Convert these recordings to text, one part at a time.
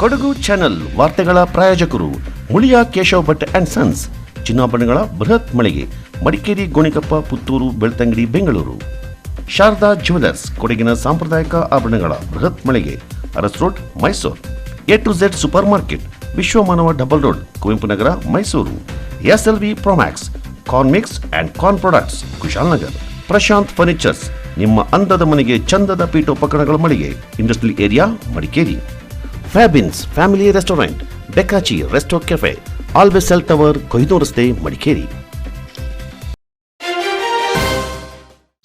Kodagu channel ವಾರ್ತೆಗಳ ಪ್ರಾಯೋಜಕರು Muliya Keshav Bhat and sons, ಚಿನ್ನಾಭರಣಗಳ ಬೃಹತ್ ಮಳಿಗೆ, ಮಡಿಕೇರಿ, ಗೋಣಿಕೊಪ್ಪ, ಪುತ್ತೂರು, ಬೆಳ್ತಂಗಡಿ, ಬೆಂಗಳೂರು. ಶಾರದಾ ಜ್ಯುವೆಲರ್ಸ್, ಕೊಡಗಿನ ಸಾಂಪ್ರದಾಯಿಕ ಆಭರಣಗಳ ಬೃಹತ್ ಮಳಿಗೆ, Aras road, Mysuru. A to Z super market, Vishwamanava double road, Kuvempu Nagar, Mysuru. SLV Promax, corn mix and corn products, Kushalnagar. Prashanth furnitures, ನಿಮ್ಮ ಅಂದದ ಮನೆಗೆ ಚಂದದ ಪೀಠೋಪಕರಣಗಳ ಮಳಿಗೆ, industrial area, Madikeri. Fabins family restaurant, ಬೆಕಾಚಿ resto cafe, always cell tower, ಕೊಯ್ದು ರಸ್ತೆ, ಮಡಿಕೇರಿ.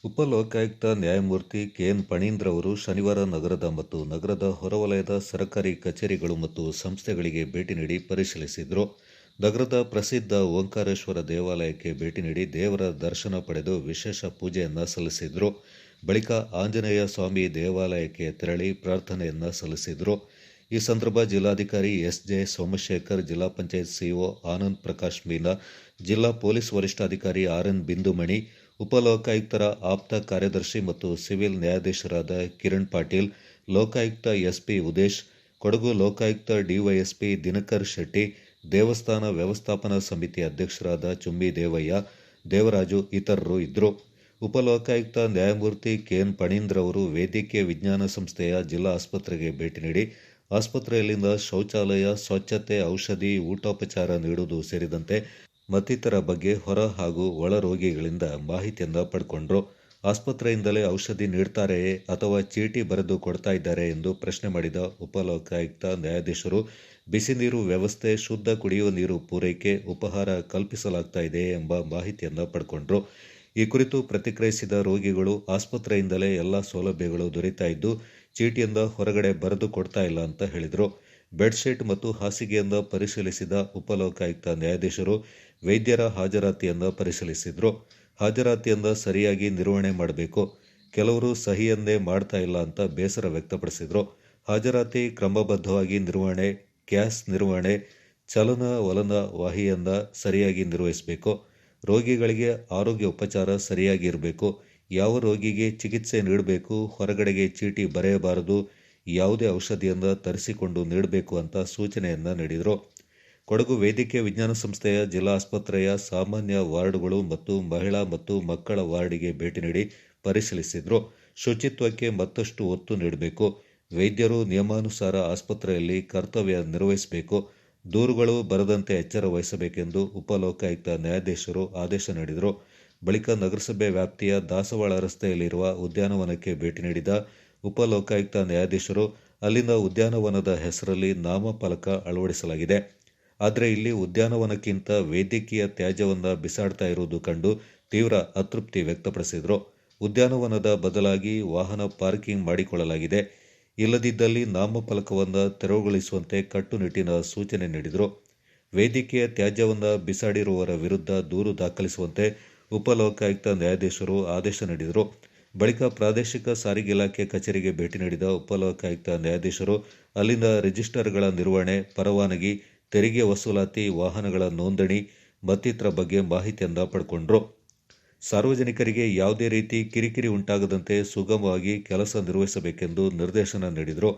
ಉಪಲೋಕಾಯುಕ್ತ ನ್ಯಾಯಮೂರ್ತಿ KN ಫಣೀಂದ್ರ ಅವರು ಶನಿವಾರ ನಗರದ ಮತ್ತು ನಗರದ ಹೊರವಲಯದ ಸರ್ಕಾರಿ ಕಚೇರಿಗಳು ಮತ್ತು ಸಂಸ್ಥೆಗಳಿಗೆ ಭೇಟಿ ನೀಡಿ ಪರಿಶೀಲಿಸಿದರು. ನಗರದ ಪ್ರಸಿದ್ಧ ಓಂಕಾರೇಶ್ವರ ದೇವಾಲಯಕ್ಕೆ ಭೇಟಿ ನೀಡಿ ದೇವರ ದರ್ಶನ ಪಡೆದು ವಿಶೇಷ ಪೂಜೆಯನ್ನು ಸಲ್ಲಿಸಿದರು. ಬಳಿಕ ಆಂಜನೇಯ ಸ್ವಾಮಿ ದೇವಾಲಯಕ್ಕೆ ತೆರಳಿ ಪ್ರಾರ್ಥನೆಯನ್ನು ಸಲ್ಲಿಸಿದರು. ಈ ಸಂದರ್ಭ ಜಿಲ್ಲಾಧಿಕಾರಿ SJ ಸೋಮಶೇಖರ್, ಜಿಲ್ಲಾ ಪಂಚಾಯತ್ CO ಆನಂದ್ ಪ್ರಕಾಶ್ ಮೀನಾ, ಜಿಲ್ಲಾ ಪೊಲೀಸ್ ವರಿಷ್ಠಾಧಿಕಾರಿ RN ಬಿಂದುಮಣಿ, ಉಪಲೋಕಾಯುಕ್ತರ ಆಪ್ತ ಕಾರ್ಯದರ್ಶಿ ಮತ್ತು ಸಿವಿಲ್ ನ್ಯಾಯಾಧೀಶರಾದ ಕಿರಣ್ ಪಾಟೀಲ್, ಲೋಕಾಯುಕ್ತ SP ಉದೇಶ್, ಕೊಡಗು ಲೋಕಾಯುಕ್ತ DYSP ದಿನಕರ್ ಶೆಟ್ಟಿ, ದೇವಸ್ಥಾನ ವ್ಯವಸ್ಥಾಪನಾ ಸಮಿತಿ ಅಧ್ಯಕ್ಷರಾದ ಚುಮ್ಮಿ ದೇವಯ್ಯ, ದೇವರಾಜು ಇತರರು ಇದ್ದರು. ಉಪಲೋಕಾಯುಕ್ತ ನ್ಯಾಯಮೂರ್ತಿ KN ಫಣೀಂದ್ರ ಅವರು ವೈದ್ಯಕೀಯ ವಿಜ್ಞಾನ ಸಂಸ್ಥೆಯ ಜಿಲ್ಲಾ ಆಸ್ಪತ್ರೆಗೆ ಭೇಟಿ ನೀಡಿ ಆಸ್ಪತ್ರೆಯಲ್ಲಿನ ಶೌಚಾಲಯ, ಸ್ವಚ್ಛತೆ, ಔಷಧಿ, ಊಟೋಪಚಾರ ನೀಡುವುದು ಸೇರಿದಂತೆ ಮತ್ತಿತರ ಬಗ್ಗೆ ಹೊರ ಹಾಗೂ ಒಳ ರೋಗಿಗಳಿಂದ ಮಾಹಿತಿಯನ್ನು ಪಡ್ಕೊಂಡ್ರು. ಆಸ್ಪತ್ರೆಯಿಂದಲೇ ಔಷಧಿ ನೀಡ್ತಾರೆಯೇ ಅಥವಾ ಚೀಟಿ ಬರೆದು ಕೊಡ್ತಾ ಇದ್ದಾರೆ ಎಂದು ಪ್ರಶ್ನೆ ಮಾಡಿದ ಉಪಲೋಕಾಯುಕ್ತ ನ್ಯಾಯಾಧೀಶರು, ಬಿಸಿ ನೀರು ವ್ಯವಸ್ಥೆ, ಶುದ್ಧ ಕುಡಿಯುವ ನೀರು ಪೂರೈಕೆ, ಉಪಹಾರ ಕಲ್ಪಿಸಲಾಗ್ತಾ ಇದೆ ಎಂಬ ಮಾಹಿತಿಯನ್ನು ಪಡ್ಕೊಂಡ್ರು. ಈ ಕುರಿತು ಪ್ರತಿಕ್ರಿಯಿಸಿದ ರೋಗಿಗಳು, ಆಸ್ಪತ್ರೆಯಿಂದಲೇ ಎಲ್ಲ ಸೌಲಭ್ಯಗಳು ದೊರೀತಾ ಇದ್ದು ಚೀಟಿಯಿಂದ ಹೊರಗಡೆ ಬರೆದು ಕೊಡ್ತಾ ಇಲ್ಲ ಅಂತ ಹೇಳಿದರು. ಬೆಡ್ಶೀಟ್ ಮತ್ತು ಹಾಸಿಗೆಯಿಂದ ಪರಿಶೀಲಿಸಿದ ಉಪಲೋಕಾಯುಕ್ತ ನ್ಯಾಯಾಧೀಶರು ವೈದ್ಯರ ಹಾಜರಾತಿಯನ್ನು ಪರಿಶೀಲಿಸಿದರು. ಹಾಜರಾತಿಯನ್ನು ಸರಿಯಾಗಿ ನಿರ್ವಹಣೆ ಮಾಡಬೇಕು, ಕೆಲವರು ಸಹಿಯನ್ನೇ ಮಾಡ್ತಾ ಇಲ್ಲ ಅಂತ ಬೇಸರ ವ್ಯಕ್ತಪಡಿಸಿದರು. ಹಾಜರಾತಿ ಕ್ರಮಬದ್ಧವಾಗಿ ನಿರ್ವಹಣೆ, ಗ್ಯಾಸ್ ನಿರ್ವಹಣೆ, ಚಲನ ವಲನ ವಾಹಿಯನ್ನು ಸರಿಯಾಗಿ ನಿರ್ವಹಿಸಬೇಕು, ರೋಗಿಗಳಿಗೆ ಆರೋಗ್ಯ ಉಪಚಾರ ಸರಿಯಾಗಿ ಇರಬೇಕು, ಯಾವ ರೋಗಿಗೆ ಚಿಕಿತ್ಸೆ ನೀಡಬೇಕು, ಹೊರಗಡೆಗೆ ಚೀಟಿ ಬರೆಯಬಾರದು, ಯಾವುದೇ ಔಷಧಿಯನ್ನು ತರಿಸಿಕೊಂಡು ನೀಡಬೇಕು ಅಂತ ಸೂಚನೆಯನ್ನು ನೀಡಿದರು. ಕೊಡಗು ವೈದ್ಯಕೀಯ ವಿಜ್ಞಾನ ಸಂಸ್ಥೆಯ ಜಿಲ್ಲಾ ಆಸ್ಪತ್ರೆಯ ಸಾಮಾನ್ಯ ವಾರ್ಡ್ಗಳು ಮತ್ತು ಮಹಿಳಾ ಮತ್ತು ಮಕ್ಕಳ ವಾರ್ಡಿಗೆ ಭೇಟಿ ನೀಡಿ ಪರಿಶೀಲಿಸಿದರು. ಶುಚಿತ್ವಕ್ಕೆ ಮತ್ತಷ್ಟು ಒತ್ತು ನೀಡಬೇಕು, ವೈದ್ಯರು ನಿಯಮಾನುಸಾರ ಆಸ್ಪತ್ರೆಯಲ್ಲಿ ಕರ್ತವ್ಯ ನಿರ್ವಹಿಸಬೇಕು, ದೂರುಗಳು ಬರದಂತೆ ಎಚ್ಚರ ವಹಿಸಬೇಕೆಂದು ಉಪಲೋಕಾಯುಕ್ತ ನ್ಯಾಯಾಧೀಶರು ಆದೇಶ ನೀಡಿದರು. ಬಳಿಕ ನಗರಸಭೆ ವ್ಯಾಪ್ತಿಯ ದಾಸವಾಳ ರಸ್ತೆಯಲ್ಲಿರುವ ಉದ್ಯಾನವನಕ್ಕೆ ಭೇಟಿ ನೀಡಿದ ಉಪಲೋಕಾಯುಕ್ತ ನ್ಯಾಯಾಧೀಶರು, ಅಲ್ಲಿನ ಉದ್ಯಾನವನದ ಹೆಸರಲ್ಲಿ ನಾಮಫಲಕ ಅಳವಡಿಸಲಾಗಿದೆ. ಆದರೆ ಇಲ್ಲಿ ಉದ್ಯಾನವನಕ್ಕಿಂತ ವೈದ್ಯಕೀಯ ತ್ಯಾಜ್ಯವನ್ನು ಬಿಸಾಡ್ತಾ ಇರುವುದು ಕಂಡು ತೀವ್ರ ಅತೃಪ್ತಿ ವ್ಯಕ್ತಪಡಿಸಿದರು. ಉದ್ಯಾನವನದ ಬದಲಾಗಿ ವಾಹನ ಪಾರ್ಕಿಂಗ್ ಮಾಡಿಕೊಳ್ಳಲಾಗಿದೆ, ಇಲ್ಲದಿದ್ದಲ್ಲಿ ನಾಮಫಲಕವನ್ನು ತೆರವುಗೊಳಿಸುವಂತೆ ಕಟ್ಟುನಿಟ್ಟಿನ ಸೂಚನೆ ನೀಡಿದರು. ವೈದ್ಯಕೀಯ ತ್ಯಾಜ್ಯವನ್ನು ಬಿಸಾಡಿರುವವರ ವಿರುದ್ಧ ದೂರು ದಾಖಲಿಸುವಂತೆ ಉಪಲೋಕಾಯುಕ್ತ ನ್ಯಾಯಾಧೀಶರು ಆದೇಶ ನೀಡಿದರು. ಬಳಿಕ ಪ್ರಾದೇಶಿಕ ಸಾರಿಗೆ ಇಲಾಖೆ ಕಚೇರಿಗೆ ಭೇಟಿ ನೀಡಿದ ಉಪಲೋಕಾಯುಕ್ತ ನ್ಯಾಯಾಧೀಶರು ಅಲ್ಲಿನ ರಿಜಿಸ್ಟರ್ಗಳ ನಿರ್ವಹಣೆ, ಪರವಾನಗಿ, ತೆರಿಗೆ ವಸೂಲಾತಿ, ವಾಹನಗಳ ನೋಂದಣಿ ಮತ್ತಿತರ ಬಗ್ಗೆ ಮಾಹಿತಿಯನ್ನು ಪಡ್ಕೊಂಡ್ರು. ಸಾರ್ವಜನಿಕರಿಗೆ ಯಾವುದೇ ರೀತಿ ಕಿರಿಕಿರಿ ಉಂಟಾಗದಂತೆ ಸುಗಮವಾಗಿ ಕೆಲಸ ನಿರ್ವಹಿಸಬೇಕೆಂದು ನಿರ್ದೇಶನ ನೀಡಿದರು.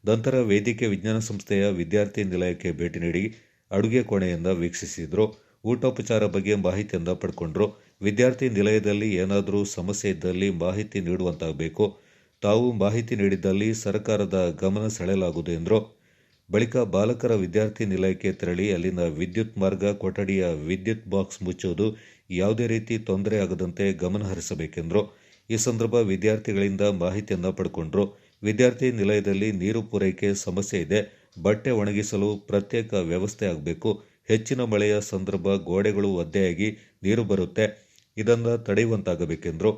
ನಂತರ ವೈದ್ಯಕೀಯ ವಿಜ್ಞಾನ ಸಂಸ್ಥೆಯ ವಿದ್ಯಾರ್ಥಿ ನಿಲಯಕ್ಕೆ ಭೇಟಿ ನೀಡಿ ಅಡುಗೆ ಕೋಣೆಯನ್ನು ವೀಕ್ಷಿಸಿದರು. ಊಟೋಪಚಾರ ಬಗ್ಗೆ ಮಾಹಿತಿಯನ್ನು ಪಡ್ಕೊಂಡ್ರು. ವಿದ್ಯಾರ್ಥಿ ನಿಲಯದಲ್ಲಿ ಏನಾದರೂ ಸಮಸ್ಯೆ ಇದ್ದಲ್ಲಿ ಮಾಹಿತಿ ನೀಡುವಂತಾಗಬೇಕು, ತಾವು ಮಾಹಿತಿ ನೀಡಿದ್ದಲ್ಲಿ ಸರ್ಕಾರದ ಗಮನ ಸೆಳೆಯಲಾಗುವುದು ಎಂದರು. ಬಳಿಕ ಬಾಲಕರ ವಿದ್ಯಾರ್ಥಿ ನಿಲಯಕ್ಕೆ ತೆರಳಿ ಅಲ್ಲಿನ ವಿದ್ಯುತ್ ಮಾರ್ಗ, ಕೊಠಡಿಯ ವಿದ್ಯುತ್ ಬಾಕ್ಸ್ ಮುಚ್ಚುವುದು, ಯಾವುದೇ ರೀತಿ ತೊಂದರೆ ಆಗದಂತೆ ಗಮನ ಹರಿಸಬೇಕೆಂದರು. ಈ ಸಂದರ್ಭ ವಿದ್ಯಾರ್ಥಿಗಳಿಂದ ಮಾಹಿತಿಯನ್ನು ಪಡ್ಕೊಂಡ್ರು. ವಿದ್ಯಾರ್ಥಿ ನಿಲಯದಲ್ಲಿ ನೀರು ಪೂರೈಕೆ ಸಮಸ್ಯೆ ಇದೆ, ಬಟ್ಟೆ ಒಣಗಿಸಲು ಪ್ರತ್ಯೇಕ ವ್ಯವಸ್ಥೆ ಆಗಬೇಕು, ಹೆಚ್ಚಿನ ಮಳೆಯ ಸಂದರ್ಭ ಗೋಡೆಗಳು ಒದ್ದೆಯಾಗಿ ನೀರು ಬರುತ್ತೆ, ಇದನ್ನು ತಡೆಯುವಂತಾಗಬೇಕೆಂದರು.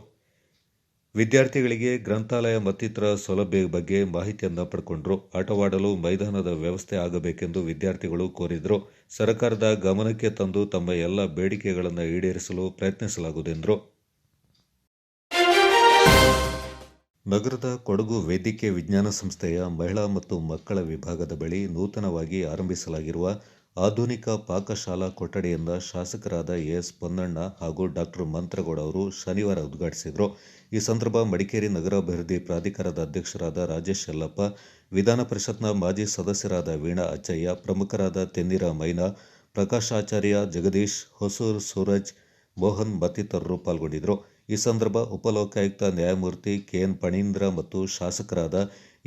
ವಿದ್ಯಾರ್ಥಿಗಳಿಗೆ ಗ್ರಂಥಾಲಯ ಮತ್ತಿತರ ಸೌಲಭ್ಯ ಬಗ್ಗೆ ಮಾಹಿತಿಯನ್ನು ಪಡ್ಕೊಂಡ್ರು. ಆಟವಾಡಲು ಮೈದಾನದ ವ್ಯವಸ್ಥೆ ಆಗಬೇಕೆಂದು ವಿದ್ಯಾರ್ಥಿಗಳು ಕೋರಿದರು. ಸರ್ಕಾರದ ಗಮನಕ್ಕೆ ತಂದು ತಮ್ಮ ಎಲ್ಲ ಬೇಡಿಕೆಗಳನ್ನು ಈಡೇರಿಸಲು ಪ್ರಯತ್ನಿಸಲಾಗುವುದೆಂದರು. ನಗರದ ಕೊಡಗು ವೈದ್ಯಕೀಯ ವಿಜ್ಞಾನ ಸಂಸ್ಥೆಯ ಮಹಿಳಾ ಮತ್ತು ಮಕ್ಕಳ ವಿಭಾಗದ ಬಳಿ ನೂತನವಾಗಿ ಆರಂಭಿಸಲಾಗಿರುವ ಆಧುನಿಕ ಪಾಕಶಾಲಾ ಕೊಠಡಿಯನ್ನು ಶಾಸಕರಾದ ಎಸ್ ಪೊನ್ನಣ್ಣ ಹಾಗೂ ಡಾಕ್ಟರ್ ಮಂತ್ರಗೌಡ ಅವರು ಶನಿವಾರ ಉದ್ಘಾಟಿಸಿದರು. ಈ ಸಂದರ್ಭ ಮಡಿಕೇರಿ ನಗರಾಭಿವೃದ್ಧಿ ಪ್ರಾಧಿಕಾರದ ಅಧ್ಯಕ್ಷರಾದ ರಾಜೇಶ್ ಯಲ್ಲಪ್ಪ, ವಿಧಾನ ಪರಿಷತ್ನ ಮಾಜಿ ಸದಸ್ಯರಾದ ವೀಣಾ ಅಚ್ಚಯ್ಯ, ಪ್ರಮುಖರಾದ ತೆನ್ನಿರ ಮೈನಾ, ಪ್ರಕಾಶಾಚಾರ್ಯ, ಜಗದೀಶ್, ಹೊಸೂರು ಸೂರಜ್, ಮೋಹನ್ ಮತ್ತಿತರರು ಪಾಲ್ಗೊಂಡಿದ್ದರು. ಈ ಸಂದರ್ಭ ಉಪಲೋಕಾಯುಕ್ತ ನ್ಯಾಯಮೂರ್ತಿ ಕೆಎನ್ ಫಣೀಂದ್ರ ಮತ್ತು ಶಾಸಕರಾದ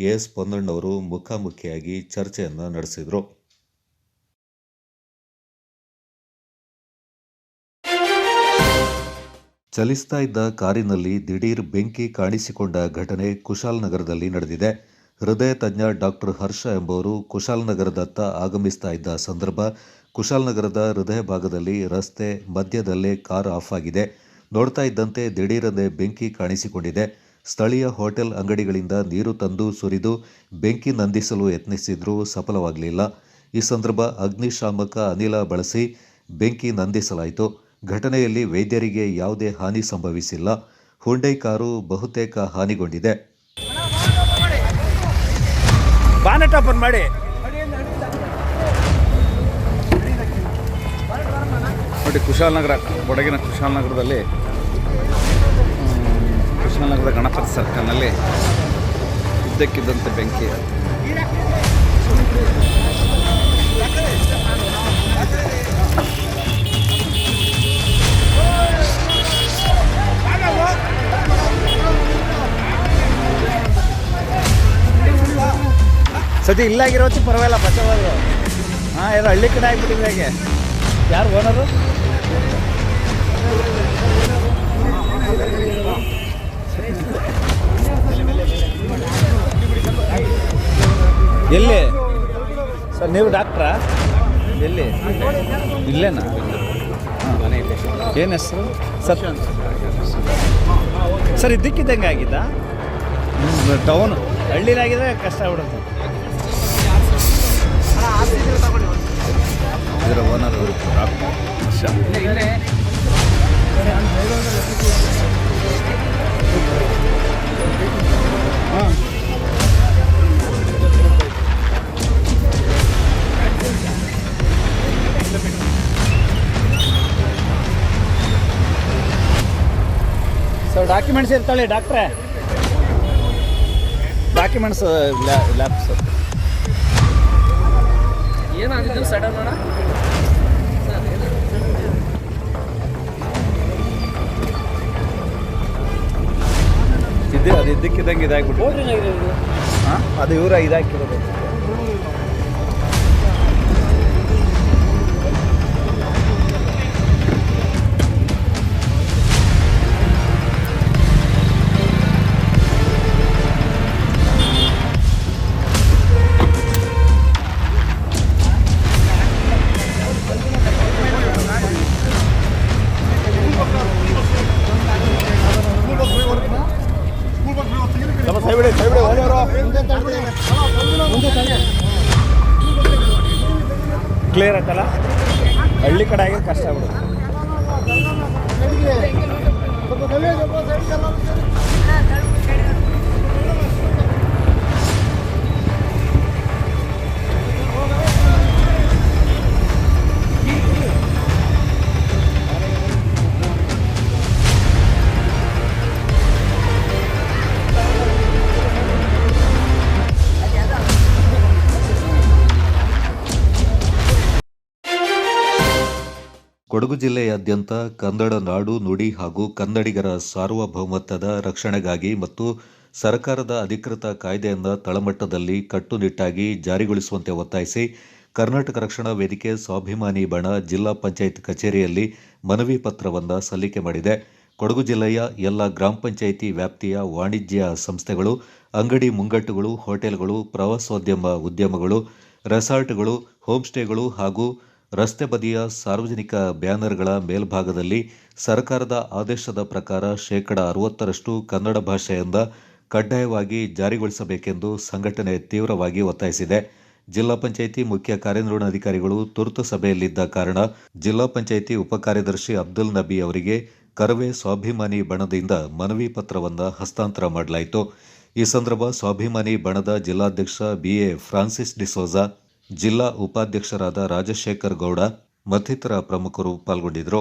ಎಎಸ್ ಪೊನ್ನಣ್ಣವರು ಮುಖಾಮುಖಿಯಾಗಿ ಚರ್ಚೆಯನ್ನು ನಡೆಸಿದರು. ಚಲಿಸ್ತಾ ಇದ್ದ ಕಾರಿನಲ್ಲಿ ದಿಢೀರ್ ಬೆಂಕಿ ಕಾಣಿಸಿಕೊಂಡ ಘಟನೆ ಕುಶಾಲನಗರದಲ್ಲಿ ನಡೆದಿದೆ. ಹೃದಯ ತಜ್ಞ ಡಾಕ್ಟರ್ ಹರ್ಷ ಎಂಬುವರು ಕುಶಾಲನಗರದತ್ತ ಆಗಮಿಸ್ತಾ ಇದ್ದ ಸಂದರ್ಭ ಕುಶಾಲನಗರದ ಹೃದಯ ಭಾಗದಲ್ಲಿ ರಸ್ತೆ ಮಧ್ಯದಲ್ಲೇ ಕಾರ್ ಆಫ್ ಆಗಿದೆ. ನೋಡ್ತಾ ಇದ್ದಂತೆ ದಿಢೀರನೆ ಬೆಂಕಿ ಕಾಣಿಸಿಕೊಂಡಿದೆ. ಸ್ಥಳೀಯ ಹೋಟೆಲ್ ಅಂಗಡಿಗಳಿಂದ ನೀರು ತಂದು ಸುರಿದು ಬೆಂಕಿ ನಂದಿಸಲು ಯತ್ನಿಸಿದ್ರೂ ಸಫಲವಾಗಲಿಲ್ಲ. ಈ ಸಂದರ್ಭ ಅಗ್ನಿಶಾಮಕ ಅನಿಲ ಬಳಸಿ ಬೆಂಕಿ ನಂದಿಸಲಾಯಿತು. ಘಟನೆಯಲ್ಲಿ ವೈದ್ಯರಿಗೆ ಯಾವುದೇ ಹಾನಿ ಸಂಭವಿಸಿಲ್ಲ. ಹುಂಡೈ ಕಾರು ಬಹುತೇಕ ಹಾನಿಗೊಂಡಿದೆ. ನೋಡಿ, ಕುಶಾಲನಗರ, ಕೊಡಗಿನ ಕುಶಾಲನಗರದಲ್ಲಿ ಕುಶಾಲನಗರದ ಗಣಪತಿ ಸರ್ಕಲ್ನಲ್ಲಿ ಇದ್ದಕ್ಕಿದ್ದಂತೆ ಬೆಂಕಿ. ಸದ್ಯ ಇಲ್ಲಾಗಿರೋತಿ ಪರವಾಗಿಲ್ಲ, ಬಚ್ಚವಾದ್ರು. ಏನೋ ಹಳ್ಳಿ ಕಡೆ ಆಗ್ಬಿಟ್ಟಿದೆ. ಹೇಗೆ ಯಾರು ಓನರು? ಎಲ್ಲಿ ಸರ್? ನೀವು ಡಾಕ್ಟ್ರಾ? ಎಲ್ಲಿ? ಇಲ್ಲೇನಾ? ಏನು ಹೆಸರು ಸರ್? ಸರ್ ಇದ್ದಕ್ಕಿದ್ದಂಗೆ ಆಗಿದ್ದ? ಟೌನ್ ಹಳ್ಳಿಲಾಗಿದ್ರೆ ಕಷ್ಟ ಆಗ್ಬಿಡುತ್ತೆ. ಇದರ owner doctor Harsha. Sir documents ಇರ್ತಾಳೆ ಡಾಕ್ಟ್ರೇ? Documents lab sir. ಏನಾಗಿದ್ದು ಸಡನ್ ಅಣ್ಣ? ಅದು ಇದ್ದಕ್ಕಿದ್ದಂಗೆ ಇದಾಗ್ಬಿಟ್ಟು. ಹಾಂ, ಅದು ಇವರ ಇದಾಕಿರೋದು. ಕ್ಲಿಯರ್ ಆಯ್ತಲ್ಲ? ಹಳ್ಳಿ ಕಡೆ ಆಗಿದ್ರೆ ಕಷ್ಟ ಆಗ್ಬಿಡುತ್ತೆ. ಕೊಡಗು ಜಿಲ್ಲೆಯಾದ್ಯಂತ ಕನ್ನಡ ನಾಡು ನುಡಿ ಹಾಗೂ ಕನ್ನಡಿಗರ ಸಾರ್ವಭೌಮತ್ವದ ರಕ್ಷಣೆಗಾಗಿ ಮತ್ತು ಸರ್ಕಾರದ ಅಧಿಕೃತ ಕಾಯ್ದೆಯನ್ನು ತಳಮಟ್ಟದಲ್ಲಿ ಕಟ್ಟುನಿಟ್ಟಾಗಿ ಜಾರಿಗೊಳಿಸುವಂತೆ ಒತ್ತಾಯಿಸಿ ಕರ್ನಾಟಕ ರಕ್ಷಣಾ ವೇದಿಕೆ ಸ್ವಾಭಿಮಾನಿ ಬಣ ಜಿಲ್ಲಾ ಪಂಚಾಯತ್ ಕಚೇರಿಯಲ್ಲಿ ಮನವಿ ಪತ್ರವನ್ನು ಸಲ್ಲಿಕೆ ಮಾಡಿದೆ. ಕೊಡಗು ಜಿಲ್ಲೆಯ ಎಲ್ಲ ಗ್ರಾಮ ಪಂಚಾಯಿತಿ ವ್ಯಾಪ್ತಿಯ ವಾಣಿಜ್ಯ ಸಂಸ್ಥೆಗಳು, ಅಂಗಡಿ ಮುಂಗಟ್ಟುಗಳು, ಹೋಟೆಲ್ಗಳು, ಪ್ರವಾಸೋದ್ಯಮ ಉದ್ಯಮಗಳು, ರೆಸಾರ್ಟ್ಗಳು, ಹೋಮ್ ಸ್ಟೇಗಳು ಹಾಗೂ ರಸ್ತೆ ಬದಿಯ ಸಾರ್ವಜನಿಕ ಬ್ಯಾನರ್ಗಳ ಮೇಲ್ಭಾಗದಲ್ಲಿ ಸರ್ಕಾರದ ಆದೇಶದ ಪ್ರಕಾರ 60% ಕನ್ನಡ ಭಾಷೆಯಿಂದ ಕಡ್ಡಾಯವಾಗಿ ಜಾರಿಗೊಳಿಸಬೇಕೆಂದು ಸಂಘಟನೆ ತೀವ್ರವಾಗಿ ಒತ್ತಾಯಿಸಿದೆ. ಜಿಲ್ಲಾ ಪಂಚಾಯಿತಿ ಮುಖ್ಯ ಕಾರ್ಯನಿರ್ವಹಣಾಧಿಕಾರಿಗಳು ತುರ್ತು ಸಭೆಯಲ್ಲಿದ್ದ ಕಾರಣ ಜಿಲ್ಲಾ ಪಂಚಾಯಿತಿ ಉಪಕಾರ್ಯದರ್ಶಿ ಅಬ್ದುಲ್ ನಬಿ ಅವರಿಗೆ ಕರವೇ ಸ್ವಾಭಿಮಾನಿ ಬಣದಿಂದ ಮನವಿ ಪತ್ರವನ್ನು ಹಸ್ತಾಂತರ ಮಾಡಲಾಯಿತು. ಈ ಸಂದರ್ಭ ಸ್ವಾಭಿಮಾನಿ ಬಣದ ಜಿಲ್ಲಾಧ್ಯಕ್ಷ BA ಫ್ರಾನ್ಸಿಸ್ ಡಿಸೋಜಾ, ಜಿಲ್ಲಾ ಉಪಾಧ್ಯಕ್ಷರಾದ ರಾಜಶೇಖರ್ ಗೌಡ ಮತ್ತಿತರ ಪ್ರಮುಖರು ಪಾಲ್ಗೊಂಡಿದ್ದರು.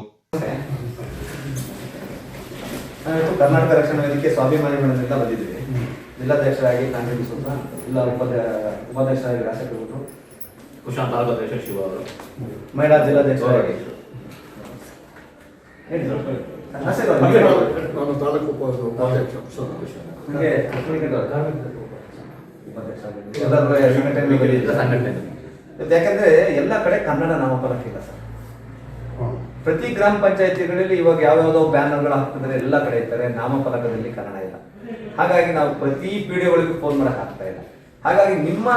ಕರ್ನಾಟಕ ರಕ್ಷಣಾ ವೇದಿಕೆ ಸ್ವಾಭಿಮಾನಿ ಬಣದಿಂದ ಬಂದಿದ್ದೀವಿ. ಜಿಲ್ಲಾಧ್ಯಕ್ಷರಾಗಿ ಕಾಂಟ್ರಿಬ್ಯೂಟ್ ಜಿಲ್ಲಾ ಉಪಾಧ್ಯಕ್ಷರಾಗಿ ರಾಷ್ಟ್ರಪತಿ ಕುಶಾಂತ್ ತಾಲೂಕಾಧ್ಯಕ್ಷ ಶಿವ ಅವರು, ಮಹಿಳಾ ಜಿಲ್ಲಾಧ್ಯಕ್ಷರಾಗಿ ನಾನು ತಾಲೂಕು ಉಪಾಧ್ಯಕ್ಷ ಸಂಘಟನೆ. ಯಾಕಂದ್ರೆ ಎಲ್ಲ ಕಡೆ ಕನ್ನಡ ನಾಮಫಲಕ ಇಲ್ಲ ಸರ್. ಪ್ರತಿ ಗ್ರಾಮ ಪಂಚಾಯತಿಗಳಲ್ಲಿ ಇವಾಗ ಯಾವ್ಯಾವುದೋ ಬ್ಯಾನರ್ಗಳು ಹಾಕ್ತಿದ್ದಾರೆ, ಎಲ್ಲ ಕಡೆ ಇರ್ತಾರೆ, ನಾಮಫಲಕದಲ್ಲಿ ಕನ್ನಡ ಇಲ್ಲ. ಹಾಗಾಗಿ ನಾವು ಪ್ರತಿ ಪಿಡಿಒಗಳಿಗೂ ಫೋನ್ ಮಾಡಕ್ ಆಗ್ತಾ ಇಲ್ಲ. ಹಾಗಾಗಿ ನಿಮ್ಮ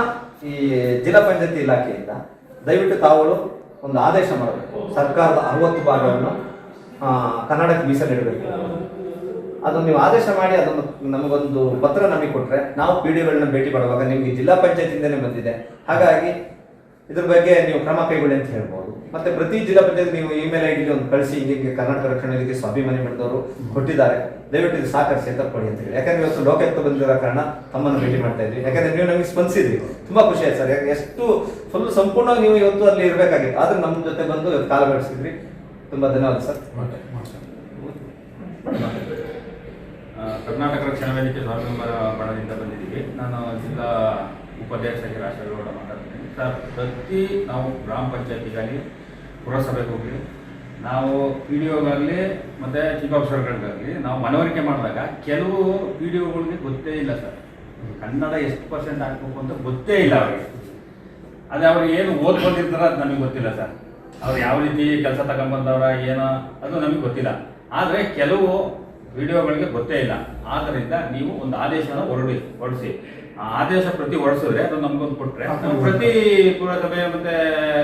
ಈ ಜಿಲ್ಲಾ ಪಂಚಾಯತಿ ಇಲಾಖೆಯಿಂದ ದಯವಿಟ್ಟು ತಾವುಗಳು ಒಂದು ಆದೇಶ ಮಾಡಬೇಕು, ಸರ್ಕಾರದ 60 ಭಾಗವನ್ನು ಕನ್ನಡಕ್ಕೆ ಮೀಸಲಿಡಬೇಕು. ಅದನ್ನು ನೀವು ಆದೇಶ ಮಾಡಿ ಅದನ್ನು ನಮಗೊಂದು ಪತ್ರ ನಮಗೆ ಕೊಟ್ಟರೆ ನಾವು ಪಿಡಿಒಗಳನ್ನ ಭೇಟಿ ಮಾಡುವಾಗ ನಿಮಗೆ ಜಿಲ್ಲಾ ಪಂಚಾಯತಿಯಿಂದನೇ ಬಂದಿದೆ, ಹಾಗಾಗಿ ಇದ್ರ ಬಗ್ಗೆ ನೀವು ಕ್ರಮ ಕೈಗೊಳ್ಳಿ ಅಂತ ಹೇಳ್ಬೋದು. ಮತ್ತೆ ಪ್ರತಿ ಜಿಲ್ಲಾ ಪಂಚಾಯತ್ ನೀವು ಇಮೇಲ್ ಐ ಡಿ ಒಂದು ಕಳಿಸಿ, ಹೀಗೆ ಕರ್ನಾಟಕ ರಕ್ಷಣಾ ವೇದಿಕೆ ಸ್ವಾಭಿಮಾನಿ ಮಾಡಿದವರು ಕೊಟ್ಟಿದ್ದಾರೆ, ದಯವಿಟ್ಟು ಇದು ಸಹಕರಿಸಿ ಅಂತ ಕೊಡಿ ಅಂತ ಹೇಳಿ. ಯಾಕಂದ್ರೆ ಇವತ್ತು ಲೋಕಾಯುಕ್ತ ಬಂದಿರೋ ಕಾರಣ ತಮ್ಮನ್ನು ಭೇಟಿ ಮಾಡ್ತಾ ಇದ್ವಿ. ಯಾಕಂದ್ರೆ ನೀವು ನಮಗೆ ಸ್ಪಂದಿಸಿದ್ರಿ, ತುಂಬಾ ಖುಷಿ ಆಯ್ತು ಸರ್. ಎಷ್ಟು ಫುಲ್ ಸಂಪೂರ್ಣವಾಗಿ ನೀವು ಇವತ್ತು ಅಲ್ಲಿ ಇರಬೇಕಾಗಿತ್ತು, ಆದ್ರೆ ನಮ್ಮ ಜೊತೆ ಬಂದು ಕಾಲ ಬೆಳೆಸಿದ್ರಿ. ತುಂಬಾ ಧನ್ಯವಾದ ಸರ್. ಕರ್ನಾಟಕ ರಕ್ಷಣಾ ವೇದಿಕೆ ಸ್ವಾಭಿಮಾನ ಬಣದಿಂದ ಬಂದಿದ್ದೀವಿ. ನಾನು ಜಿಲ್ಲಾ ಉಪಾಧ್ಯಕ್ಷರಾಗಿ ರಾಷ್ಟ್ರಗೌಡ ಮಾತಾಡ್ತೀನಿ ಸರ್. ಪ್ರತಿ ನಾವು ಗ್ರಾಮ ಪಂಚಾಯತಿಗಾಗಿ, ಪುರಸಭೆಗೆ ಹೋಗಿ ನಾವು ಪಿ ಡಿ ಒಗಾಗಲಿ ಮತ್ತು ಚೀಫ್ ಆಫೀಸರ್ಗಳಿಗಾಗಲಿ ನಾವು ಮನವರಿಕೆ ಮಾಡಿದಾಗ ಕೆಲವು ಪಿ ಡಿ ಒಗಳಿಗೆ ಗೊತ್ತೇ ಇಲ್ಲ ಸರ್. ಕನ್ನಡ ಎಷ್ಟು % ಹಾಕಬೇಕು ಅಂತ ಗೊತ್ತೇ ಇಲ್ಲ ಅವರಿಗೆ. ಅದೇ ಅವ್ರಿಗೆ ಏನು ಓದ್ ಬಂದಿರ್ತಾರ ಅದು ನಮಗೆ ಗೊತ್ತಿಲ್ಲ ಸರ್. ಅವ್ರು ಯಾವ ರೀತಿ ಕೆಲಸ ತಗೊಂಡ್ಬಂದವ್ರ ಏನೋ ಅದು ನಮಗೆ ಗೊತ್ತಿಲ್ಲ. ಆದರೆ ಕೆಲವು ವಿಡಿಯೋಗಳಿಗೆ ಗೊತ್ತೇ ಇಲ್ಲ. ಆದ್ದರಿಂದ ನೀವು ಒಂದು ಆದೇಶನ ಹೊರಡಿಸಿ, ಆ ಆದೇಶ ಪ್ರತಿ ಹೊರಡಿಸಿದ್ರೆ ಅದು ನಮ್ಗೊಂದು ಕೊಟ್ಟರೆ ನಾವು ಪ್ರತಿ ಪುರಸಭೆ ಮತ್ತೆ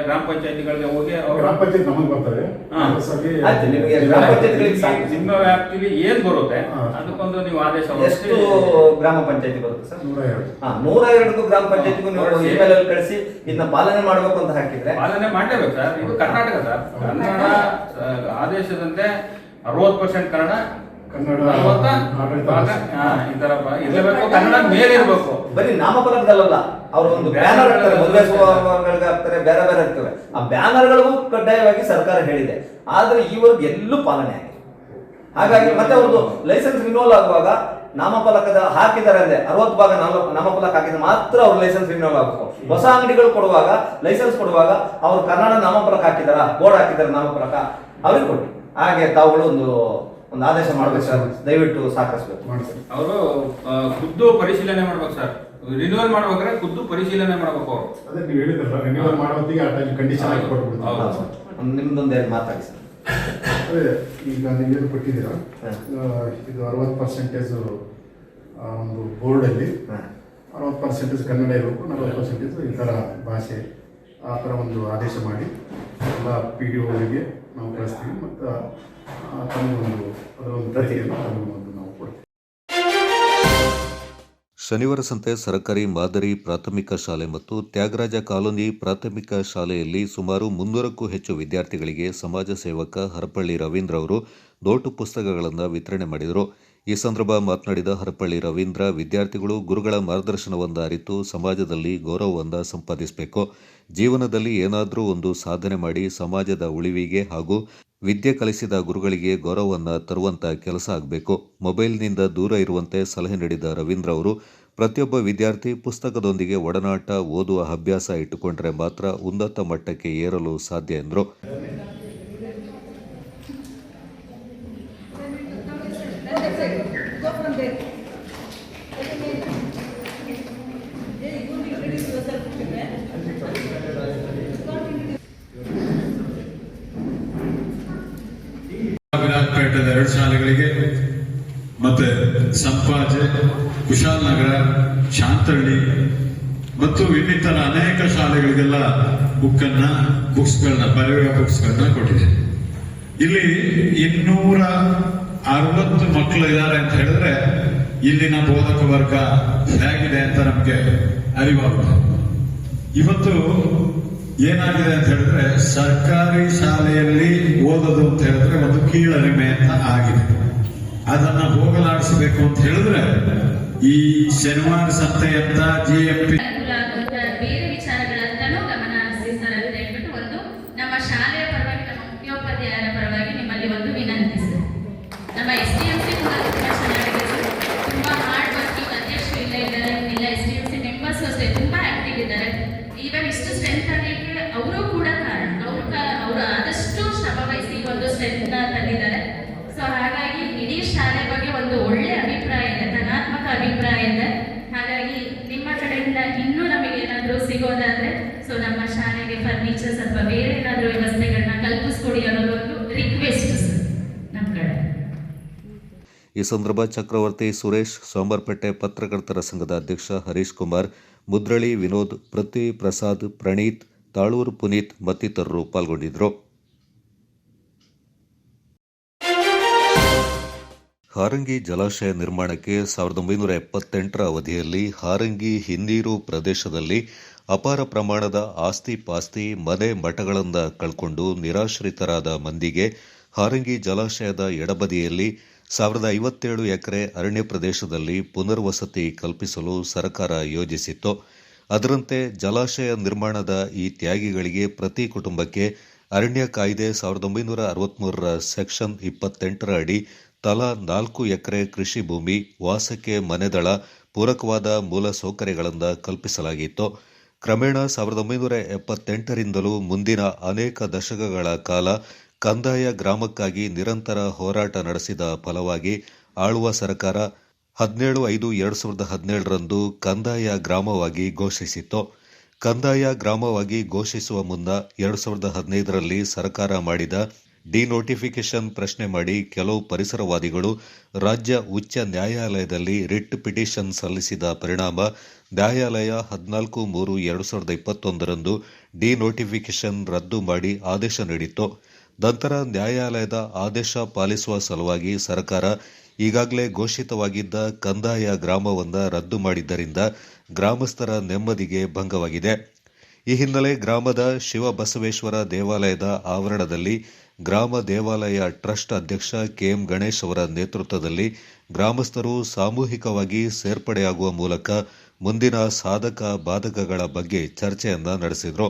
ಗ್ರಾಮ ಪಂಚಾಯತಿಗಳಿಗೆ ಹೋಗಿ ಗ್ರಾಮ ಪಂಚಾಯತ್ ನಮಗೆ ಬರ್ತಾರೆ. ನಿಮ್ಮ ವ್ಯಾಪ್ತಿಲಿ ಏನ್ ಬರುತ್ತೆ ಅದಕ್ಕೊಂದು ನೀವು ಆದೇಶ ಎಷ್ಟು ಗ್ರಾಮ ಪಂಚಾಯತಿ ಬರುತ್ತೆ ಸರ್? 102. 102 ಗ್ರಾಮ ಪಂಚಾಯತಿಗೂ ನೀವು ಇಮೇಲ್ ಅಲ್ಲಿ ಕಳಿಸಿ ಇದನ್ನ ಪಾಲನೆ ಮಾಡಬೇಕು ಅಂತ ಹಾಕಿದ್ರೆ ಪಾಲನೆ ಮಾಡಲೇಬೇಕು ಸರ್. ಇದು ಕರ್ನಾಟಕ ಸರ್. ಕನ್ನಡ ಆದೇಶದಂತೆ 60% ಕನ್ನಡ, ಕನ್ನಡ ಮೇಲೆ ಇರಬೇಕು. ಬರೀ ನಾಮಫಲಕದಲ್ಲ, ಅವರು ಒಂದು ಬ್ಯಾನರ್ ಹಾಕ್ತಾರೆ, ಮದುವೆ ಸಮಾರಂಭಗಳಿಗೆ ಹಾಕ್ತಾರೆ, ಬೇರೆ ಬೇರೆ ಇರ್ತವೆ. ಆ ಬ್ಯಾನರ್ಗಳಿಗೂ ಕಡ್ಡಾಯವಾಗಿ ಸರ್ಕಾರ ಹೇಳಿದೆ, ಆದ್ರೆ ಈವರೆಗೆ ಎಲ್ಲೂ ಪಾಲನೆ ಆಗಿದೆ. ಹಾಗಾಗಿ ಮತ್ತೆ ಅವ್ರದ್ದು ಲೈಸೆನ್ಸ್ ರಿನ್ಯೂವಲ್ ಆಗುವಾಗ ನಾಮಫಲಕದ ಹಾಕಿದ್ದಾರೆ ಅಂದ್ರೆ 60 ಭಾಗ ನಾಮಫಲಕ ಹಾಕಿದ್ರೆ ಮಾತ್ರ ಅವ್ರ ಲೈಸೆನ್ಸ್ ರಿನ್ಯೂವಲ್ ಆಗಬೇಕು. ಹೊಸ ಅಂಗಡಿಗಳು ಕೊಡುವಾಗ, ಲೈಸೆನ್ಸ್ ಕೊಡುವಾಗ ಅವ್ರು ಕನ್ನಡ ನಾಮಫಲಕ ಹಾಕಿದಾರ, ಬೋರ್ಡ್ ಹಾಕಿದಾರೆ ನಾಮಫಲಕ, ಅವ್ರಿಗೆ ಕೊಡಿ. ಹಾಗೆ ತಾವುಗಳು ಒಂದು ಆದೇಶ ಮಾಡ್ಬೇಕು ಸರ್, ದಯವಿಟ್ಟು ಸಹಕರಿಸಬೇಕು. ಅವರು ಖುದ್ದು ಪರಿಶೀಲನೆ ಮಾಡ್ಬೇಕು ಸರ್. ರಿನ್ಯೂವಲ್ ಮಾಡ್ಬೇಕಾದ್ರೆ ಖುದ್ದು ಪರಿಶೀಲನೆ ಮಾಡ್ಬೇಕು ಅವರು. ಅದೇ ನೀವು ಹೇಳಿದ್ರಲ್ಲ, ರಿನ್ಯೂವಲ್ ಮಾಡೋದಿಗೆ ಅಟ್ಯಾಚ್ ಕಂಡೀಷನ್ ಹಾಕಿ ಕೊಟ್ಬಿಡ್ತಾರೆ. ನಿಮ್ದೊಂದು ಮಾತಾಡಿ ಸರ್. ಅದೇ ಈಗ ನೀವೇನು ಕೊಟ್ಟಿದ್ದೀರಾ, ಇದು 60% ಒಂದು ಬೋರ್ಡಲ್ಲಿ 60% ಕನ್ನಡ ಇರಬೇಕು, 40% ಇತರ ಭಾಷೆ, ಆ ಥರ ಒಂದು ಆದೇಶ ಮಾಡಿ ಎಲ್ಲ ಪಿ ಡಿ ಒಗಳಿಗೆ ನಾವು ಕಳಿಸ್ತೀವಿ. ಮತ್ತು ತಮಗೊಂದು ಅದರೊಂದು ಪ್ರತಿಯನ್ನು ತಮಗೊಂದು ನಾವು ಕೊಡ್ತೀವಿ. ಶನಿವಾರ ಸಂತೆ ಸರ್ಕಾರಿ ಮಾದರಿ ಪ್ರಾಥಮಿಕ ಶಾಲೆ ಮತ್ತು ತ್ಯಾಗರಾಜ ಕಾಲೋನಿ ಪ್ರಾಥಮಿಕ ಶಾಲೆಯಲ್ಲಿ ಸುಮಾರು 300ಕ್ಕೂ ಹೆಚ್ಚು ವಿದ್ಯಾರ್ಥಿಗಳಿಗೆ ಸಮಾಜ ಸೇವಕ ಹರಪಳ್ಳಿ ರವೀಂದ್ರ ಅವರು ನೋಟು ಪುಸ್ತಕಗಳನ್ನು ವಿತರಣೆ ಮಾಡಿದರು. ಈ ಸಂದರ್ಭ ಮಾತನಾಡಿದ ಹರಪಳ್ಳಿ ರವೀಂದ್ರ, ವಿದ್ಯಾರ್ಥಿಗಳು ಗುರುಗಳ ಮಾರ್ಗದರ್ಶನವನ್ನು ಅರಿತು ಸಮಾಜದಲ್ಲಿ ಗೌರವವನ್ನು ಸಂಪಾದಿಸಬೇಕು. ಜೀವನದಲ್ಲಿ ಏನಾದರೂ ಒಂದು ಸಾಧನೆ ಮಾಡಿ ಸಮಾಜದ ಉಳಿವಿಗೆ ಹಾಗೂ ವಿದ್ಯೆ ಕಲಿಸಿದ ಗುರುಗಳಿಗೆ ಗೌರವವನ್ನು ತರುವಂಥ ಕೆಲಸ ಆಗಬೇಕು. ಮೊಬೈಲ್ನಿಂದ ದೂರ ಇರುವಂತೆ ಸಲಹೆ ನೀಡಿದ ರವೀಂದ್ರ ಅವರು, ಪ್ರತಿಯೊಬ್ಬ ವಿದ್ಯಾರ್ಥಿ ಪುಸ್ತಕದೊಂದಿಗೆ ಒಡನಾಟ, ಓದುವ ಅಭ್ಯಾಸ ಇಟ್ಟುಕೊಂಡ್ರೆ ಮಾತ್ರ ಉನ್ನತ ಮಟ್ಟಕ್ಕೆ ಏರಲು ಸಾಧ್ಯ ಎಂದರು. ವಿರಾಜಪೇಟೆದ 2 ಶಾಲೆಗಳಿಗೆ ಮತ್ತೆ ಸಂಪಾಜೆ, ಕುಶಾಲನಗರ, ಶಾಂತಳ್ಳಿ ಮತ್ತು ಇನ್ನಿತರ ಅನೇಕ ಶಾಲೆಗಳಿಗೆಲ್ಲ ಬುಕ್ಸ್ಗಳನ್ನ ಬರೆಯುವ ಬುಕ್ಸ್ಗಳನ್ನ ಕೊಟ್ಟಿದೆ. ಇಲ್ಲಿ 260 ಮಕ್ಕಳು ಇದ್ದಾರೆ ಅಂತ ಹೇಳಿದ್ರೆ ಇಲ್ಲಿನ ಬೋಧಕ ವರ್ಗ ಹೇಗಿದೆ ಅಂತ ನಮಗೆ ಅರಿವಾಗುತ್ತೆ. ಇವತ್ತು ಏನಾಗಿದೆ ಅಂತ ಹೇಳಿದ್ರೆ, ಸರ್ಕಾರಿ ಶಾಲೆಯಲ್ಲಿ ಓದೋದು ಅಂತ ಹೇಳಿದ್ರೆ ಒಂದು ಕೀಳರಿಮೆ ಅಂತ ಆಗಿದೆ. ಅದನ್ನ ಹೋಗಲಾಡಿಸಬೇಕು ಅಂತ ಹೇಳಿದ್ರೆ ಈ ಶನಿವಾರ ಸಂತೆಯಂತ GMP ಬೇರೆ ವಿಚಾರಗಳಂತನೂ ಗಮನ ಹರಿಸ್ತಾರೆ ಅಂತ ಹೇಳ್ಬಿಟ್ಟು ಒಂದು ನಮ್ಮ ಶಾಲೆಯ ಪರವಾಗಿ, ನಮ್ಮ ಮುಖ್ಯೋಪಾಧ್ಯಾಯರ ಪರವಾಗಿ ನಿಮ್ಮಲ್ಲಿ ಒಂದು ವಿನಂತಿ ಸರ್. ನಮ್ಮ SDMC ಕೂಡ ತುಂಬಾ ಚೆನ್ನಾಗಿದೆ ಸರ್. ತುಂಬಾ ಹಾರ್ಡ್ ವರ್ಕಿಂಗ್ ಅಧ್ಯಕ್ಷರು ಇಲ್ಲೇ ಸ್ಟ್ರೆಂತ್ ಆಗಲಿಕ್ಕೆ ಅವರು ಕೂಡ ಕಾರಣ. ಅವರು ಆದಷ್ಟು ಶ್ರಮ ವಹಿಸಿ ಒಂದು ಸ್ಟ್ರೆಂತ್ ತಂದಿದ್ದಾರೆ. ಸೊ ಹಾಗಾಗಿ ಇಡೀ ಶಾಲೆ ಬಗ್ಗೆ ಒಂದು ಒಳ್ಳೆ ಅಭಿಪ್ರಾಯ ಇದೆ, ಧನಾತ್ಮಕ ಅಭಿಪ್ರಾಯ ಇದೆ. ಹಾಗಾಗಿ ನಿಮ್ಮ ಕಡೆಯಿಂದ ಇನ್ನೂ ನಮಗೆ ಏನಾದರೂ ಸಿಗೋದಾದ್ರೆ ಸೊ ನಮ್ಮ ಶಾಲೆಗೆ ಫರ್ನಿಚರ್ಸ್ ಅಥವಾ ಬೇರೆ ಏನಾದರೂ ವ್ಯವಸ್ಥೆಗಳನ್ನ ಕಲ್ಪಿಸ್ಕೊಡಿ ಅನ್ನೋದು ಒಂದು ರಿಕ್ವೆಸ್ಟ್ ನಮ್ಮ ಕಡೆ. ಈ ಸಂದರ್ಭ ಚಕ್ರವರ್ತಿ ಸುರೇಶ್, ಸೋಮವಾರಪೇಟೆ ಪತ್ರಕರ್ತರ ಸಂಘದ ಅಧ್ಯಕ್ಷ ಹರೀಶ್ ಕುಮಾರ್, ಮುದ್ರಳಿ ವಿನೋದ್, ಪೃಥ್ವಿ ಪ್ರಸಾದ್, ಪ್ರಣೀತ್, ತಾಳೂರು ಪುನೀತ್ ಮತ್ತಿತರರು ಪಾಲ್ಗೊಂಡಿದ್ದರು. ಹಾರಂಗಿ ಜಲಾಶಯ ನಿರ್ಮಾಣಕ್ಕೆ 1978ರ ಅವಧಿಯಲ್ಲಿ ಹಾರಂಗಿ ಹಿನ್ನೀರು ಪ್ರದೇಶದಲ್ಲಿ ಅಪಾರ ಪ್ರಮಾಣದ ಆಸ್ತಿ ಪಾಸ್ತಿ, ಮನೆ ಮಠಗಳಿಂದ ಕಳ್ಕೊಂಡು ನಿರಾಶ್ರಿತರಾದ ಮಂದಿಗೆ ಹಾರಂಗಿ ಜಲಾಶಯದ ಎಡಬದಿಯಲ್ಲಿ 1057 ಎಕರೆ ಅರಣ್ಯ ಪ್ರದೇಶದಲ್ಲಿ ಪುನರ್ವಸತಿ ಕಲ್ಪಿಸಲು ಸರ್ಕಾರ ಯೋಜಿಸಿತ್ತು. ಅದರಂತೆ ಜಲಾಶಯ ನಿರ್ಮಾಣದ ಈ ತ್ಯಾಗಿಗಳಿಗೆ ಪ್ರತಿ ಕುಟುಂಬಕ್ಕೆ ಅರಣ್ಯ ಕಾಯ್ದೆ 1963ರ ಸೆಕ್ಷನ್ 28ರ ಅಡಿ ತಲಾ 4 ಎಕರೆ ಕೃಷಿ ಭೂಮಿ, ವಾಸಕ್ಕೆ ಮನೆದಳ, ಪೂರಕವಾದ ಮೂಲ ಸೌಕರ್ಯಗಳಿಂದ ಕಲ್ಪಿಸಲಾಗಿತ್ತು. ಕ್ರಮೇಣ 1978ರಿಂದಲೂ ಮುಂದಿನ ಅನೇಕ ದಶಕಗಳ ಕಾಲ ಕಂದಾಯ ಗ್ರಾಮಕ್ಕಾಗಿ ನಿರಂತರ ಹೋರಾಟ ನಡೆಸಿದ ಫಲವಾಗಿ ಆಳುವ ಸರ್ಕಾರ 17/5/2017ರಂದು ಕಂದಾಯ ಗ್ರಾಮವಾಗಿ ಘೋಷಿಸಿತ್ತು. ಕಂದಾಯ ಗ್ರಾಮವಾಗಿ ಘೋಷಿಸುವ ಮುನ್ನ 2015ರಲ್ಲಿ ಸರ್ಕಾರ ಮಾಡಿದ ಡಿನೋಟಿಫಿಕೇಷನ್ ಪ್ರಶ್ನೆ ಮಾಡಿ ಕೆಲವು ಪರಿಸರವಾದಿಗಳು ರಾಜ್ಯ ಉಚ್ಚ ನ್ಯಾಯಾಲಯದಲ್ಲಿ ರಿಟ್ ಪಿಟಿಷನ್ ಸಲ್ಲಿಸಿದ ಪರಿಣಾಮ ನ್ಯಾಯಾಲಯ 14/3/2021ರಂದು ಡಿನೋಟಿಫಿಕೇಷನ್ ರದ್ದು ಮಾಡಿ ಆದೇಶ ನೀಡಿತ್ತು. ನಂತರ ನ್ಯಾಯಾಲಯದ ಆದೇಶ ಪಾಲಿಸುವ ಸಲುವಾಗಿ ಸರ್ಕಾರ ಈಗಾಗಲೇ ಘೋಷಿತವಾಗಿದ್ದ ಕಂದಾಯ ಗ್ರಾಮವನ್ನು ರದ್ದು ಮಾಡಿದ್ದರಿಂದ ಗ್ರಾಮಸ್ಥರ ನೆಮ್ಮದಿಗೆ ಭಂಗವಾಗಿದೆ. ಈ ಹಿನ್ನೆಲೆ ಗ್ರಾಮದ ಶಿವಬಸವೇಶ್ವರ ದೇವಾಲಯದ ಆವರಣದಲ್ಲಿ ಗ್ರಾಮ ದೇವಾಲಯ ಟ್ರಸ್ಟ್ ಅಧ್ಯಕ್ಷ ಕೆಎಂ ಗಣೇಶ್ ಅವರ ನೇತೃತ್ವದಲ್ಲಿ ಗ್ರಾಮಸ್ಥರು ಸಾಮೂಹಿಕವಾಗಿ ಸೇರ್ಪಡೆಯಾಗುವ ಮೂಲಕ ಮುಂದಿನ ಸಾಧಕ ಬಾಧಕಗಳ ಬಗ್ಗೆ ಚರ್ಚೆಯನ್ನ ನಡೆಸಿದರು.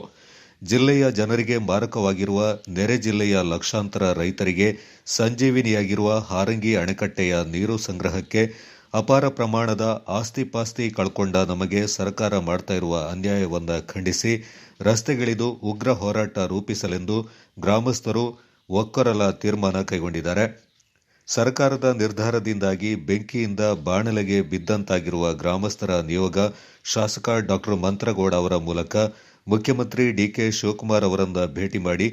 ಜಿಲ್ಲೆಯ ಜನರಿಗೆ ಮಾರಕವಾಗಿರುವ ನೆರೆ ಜಿಲ್ಲೆಯ ಲಕ್ಷಾಂತರ ರೈತರಿಗೆ ಸಂಜೀವಿನಿಯಾಗಿರುವ ಹಾರಂಗಿ ಅಣೆಕಟ್ಟೆಯ ನೀರು ಸಂಗ್ರಹಕ್ಕೆ ಅಪಾರ ಪ್ರಮಾಣದ ಆಸ್ತಿ ಪಾಸ್ತಿ ಕಳ್ಕೊಂಡ ನಮಗೆ ಸರ್ಕಾರ ಮಾಡ್ತಾ ಇರುವ ಅನ್ಯಾಯವನ್ನು ಖಂಡಿಸಿ ರಸ್ತೆಗಿಳಿದು ಉಗ್ರ ಹೋರಾಟ ರೂಪಿಸಲೆಂದು ಗ್ರಾಮಸ್ಥರು ಒಕ್ಕೊರಲ ತೀರ್ಮಾನ ಕೈಗೊಂಡಿದ್ದಾರೆ. ಸರ್ಕಾರದ ನಿರ್ಧಾರದಿಂದಾಗಿ ಬೆಂಕಿಯಿಂದ ಬಾಣಲೆಗೆ ಬಿದ್ದಂತಾಗಿರುವ ಗ್ರಾಮಸ್ಥರ ನಿಯೋಗ ಶಾಸಕ ಡಾ ಮಂತ್ರಗೌಡ ಅವರ ಮೂಲಕ ಮುಖ್ಯಮಂತ್ರಿ ಡಿಕೆ ಶಿವಕುಮಾರ್ ಅವರನ್ನ ಭೇಟಿ ಮಾಡಿ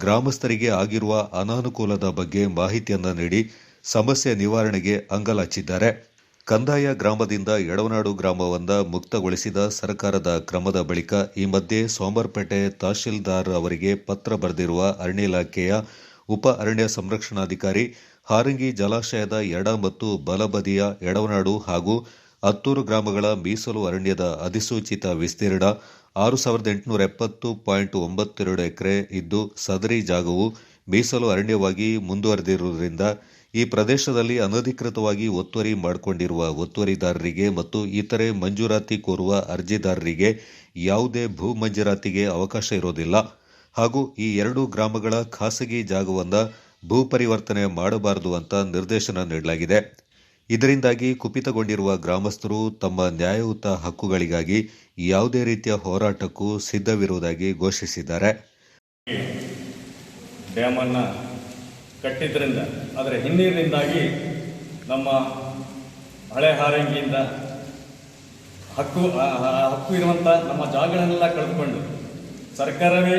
ಗ್ರಾಮಸ್ಥರಿಗೆ ಆಗಿರುವ ಅನಾನುಕೂಲದ ಬಗ್ಗೆ ಮಾಹಿತಿಯನ್ನ ನೀಡಿ ಸಮಸ್ಯೆ ನಿವಾರಣೆಗೆ ಅಂಗಲಾಚಿದ್ದಾರೆ. ಕಂದಾಯ ಗ್ರಾಮದಿಂದ ಎಡವನಾಡು ಗ್ರಾಮವನ್ನು ಮುಕ್ತಗೊಳಿಸಿದ ಸರ್ಕಾರದ ಕ್ರಮದ ಬಳಿಕ ಈ ಮಧ್ಯೆ ಸೋಮವಾರಪೇಟೆ ತಹಶೀಲ್ದಾರ್ ಅವರಿಗೆ ಪತ್ರ ಬರೆದಿರುವ ಅರಣ್ಯ ಇಲಾಖೆಯ ಉಪ ಅರಣ್ಯ ಸಂರಕ್ಷಣಾಧಿಕಾರಿ ಹಾರಂಗಿ ಜಲಾಶಯದ ಎಡ ಮತ್ತು ಬಲಬದಿಯ ಎಡವನಾಡು ಹಾಗೂ ಹತ್ತೂರು ಗ್ರಾಮಗಳ ಮೀಸಲು ಅರಣ್ಯದ ಅಧಿಸೂಚಿತ ವಿಸ್ತೀರ್ಣ 6870.92 ಎಕರೆ ಇದ್ದು ಸದರಿ ಜಾಗವು ಮೀಸಲು ಅರಣ್ಯವಾಗಿ ಮುಂದುವರೆದಿರುವುದರಿಂದ ಈ ಪ್ರದೇಶದಲ್ಲಿ ಅನಧಿಕೃತವಾಗಿ ಒತ್ತುವರಿ ಮಾಡಿಕೊಂಡಿರುವ ಒತ್ತುವರಿದಾರರಿಗೆ ಮತ್ತು ಇತರೆ ಮಂಜೂರಾತಿ ಕೋರುವ ಅರ್ಜಿದಾರರಿಗೆ ಯಾವುದೇ ಭೂ ಮಂಜೂರಾತಿಗೆ ಅವಕಾಶ ಇರೋದಿಲ್ಲ ಹಾಗೂ ಈ ಎರಡು ಗ್ರಾಮಗಳ ಖಾಸಗಿ ಜಾಗವನ್ನು ಭೂ ಪರಿವರ್ತನೆ ಮಾಡಬಾರದು ಅಂತ ನಿರ್ದೇಶನ ನೀಡಲಾಗಿದೆ. ಇದರಿಂದಾಗಿ ಕುಪಿತಗೊಂಡಿರುವ ಗ್ರಾಮಸ್ಥರು ತಮ್ಮ ನ್ಯಾಯಯುತ ಹಕ್ಕುಗಳಿಗಾಗಿ ಯಾವುದೇ ರೀತಿಯ ಹೋರಾಟಕ್ಕೂ ಸಿದ್ಧವಿರುವುದಾಗಿ ಘೋಷಿಸಿದ್ದಾರೆ. ಡ್ಯಾಮನ್ನು ಕಟ್ಟಿದ್ರಿಂದ ಅದರ ಹಿನ್ನೀರಿನಿಂದಾಗಿ ನಮ್ಮ ಹಳೆ ಹಾರಂಗಿಯಿಂದ ಹಕ್ಕು ಇರುವಂಥ ನಮ್ಮ ಜಾಗಗಳನ್ನೆಲ್ಲ ಕಳೆದುಕೊಂಡು ಸರ್ಕಾರವೇ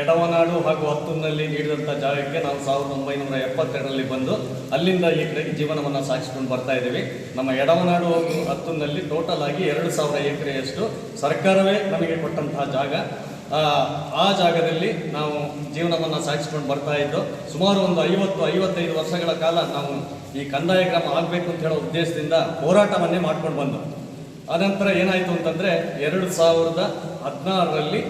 ಎಡವನಾಡು ಹಾಗೂ ಹತ್ತೂರಿನಲ್ಲಿ ನೀಡಿದಂಥ ಜಾಗಕ್ಕೆ ನಾವು 1972ರಲ್ಲಿ ಬಂದು ಅಲ್ಲಿಂದ ಈ ಕಡೆಗೆ ಜೀವನವನ್ನು ಸಾಗಿಸಿಕೊಂಡು ಬರ್ತಾ ಇದ್ದೀವಿ. ನಮ್ಮ ಎಡವನಾಡು ಹಾಗೂ ಹತ್ತೂರಿನಲ್ಲಿ ಟೋಟಲ್ ಆಗಿ 2000 ಎಕರೆಯಷ್ಟು ಸರ್ಕಾರವೇ ನಮಗೆ ಕೊಟ್ಟಂತಹ ಜಾಗ. ಆ ಜಾಗದಲ್ಲಿ ನಾವು ಜೀವನವನ್ನು ಸಾಗಿಸ್ಕೊಂಡು ಬರ್ತಾ ಇದ್ದು ಸುಮಾರು ಒಂದು 50-55 ವರ್ಷಗಳ ಕಾಲ ನಾವು ಈ ಕಂದಾಯ ಗ್ರಾಮ ಆಗಬೇಕು ಅಂತ ಹೇಳೋ ಉದ್ದೇಶದಿಂದ ಹೋರಾಟವನ್ನೇ ಮಾಡ್ಕೊಂಡು ಬಂದು ಆನಂತರ ಏನಾಯಿತು ಅಂತಂದರೆ 2016ರಲ್ಲಿ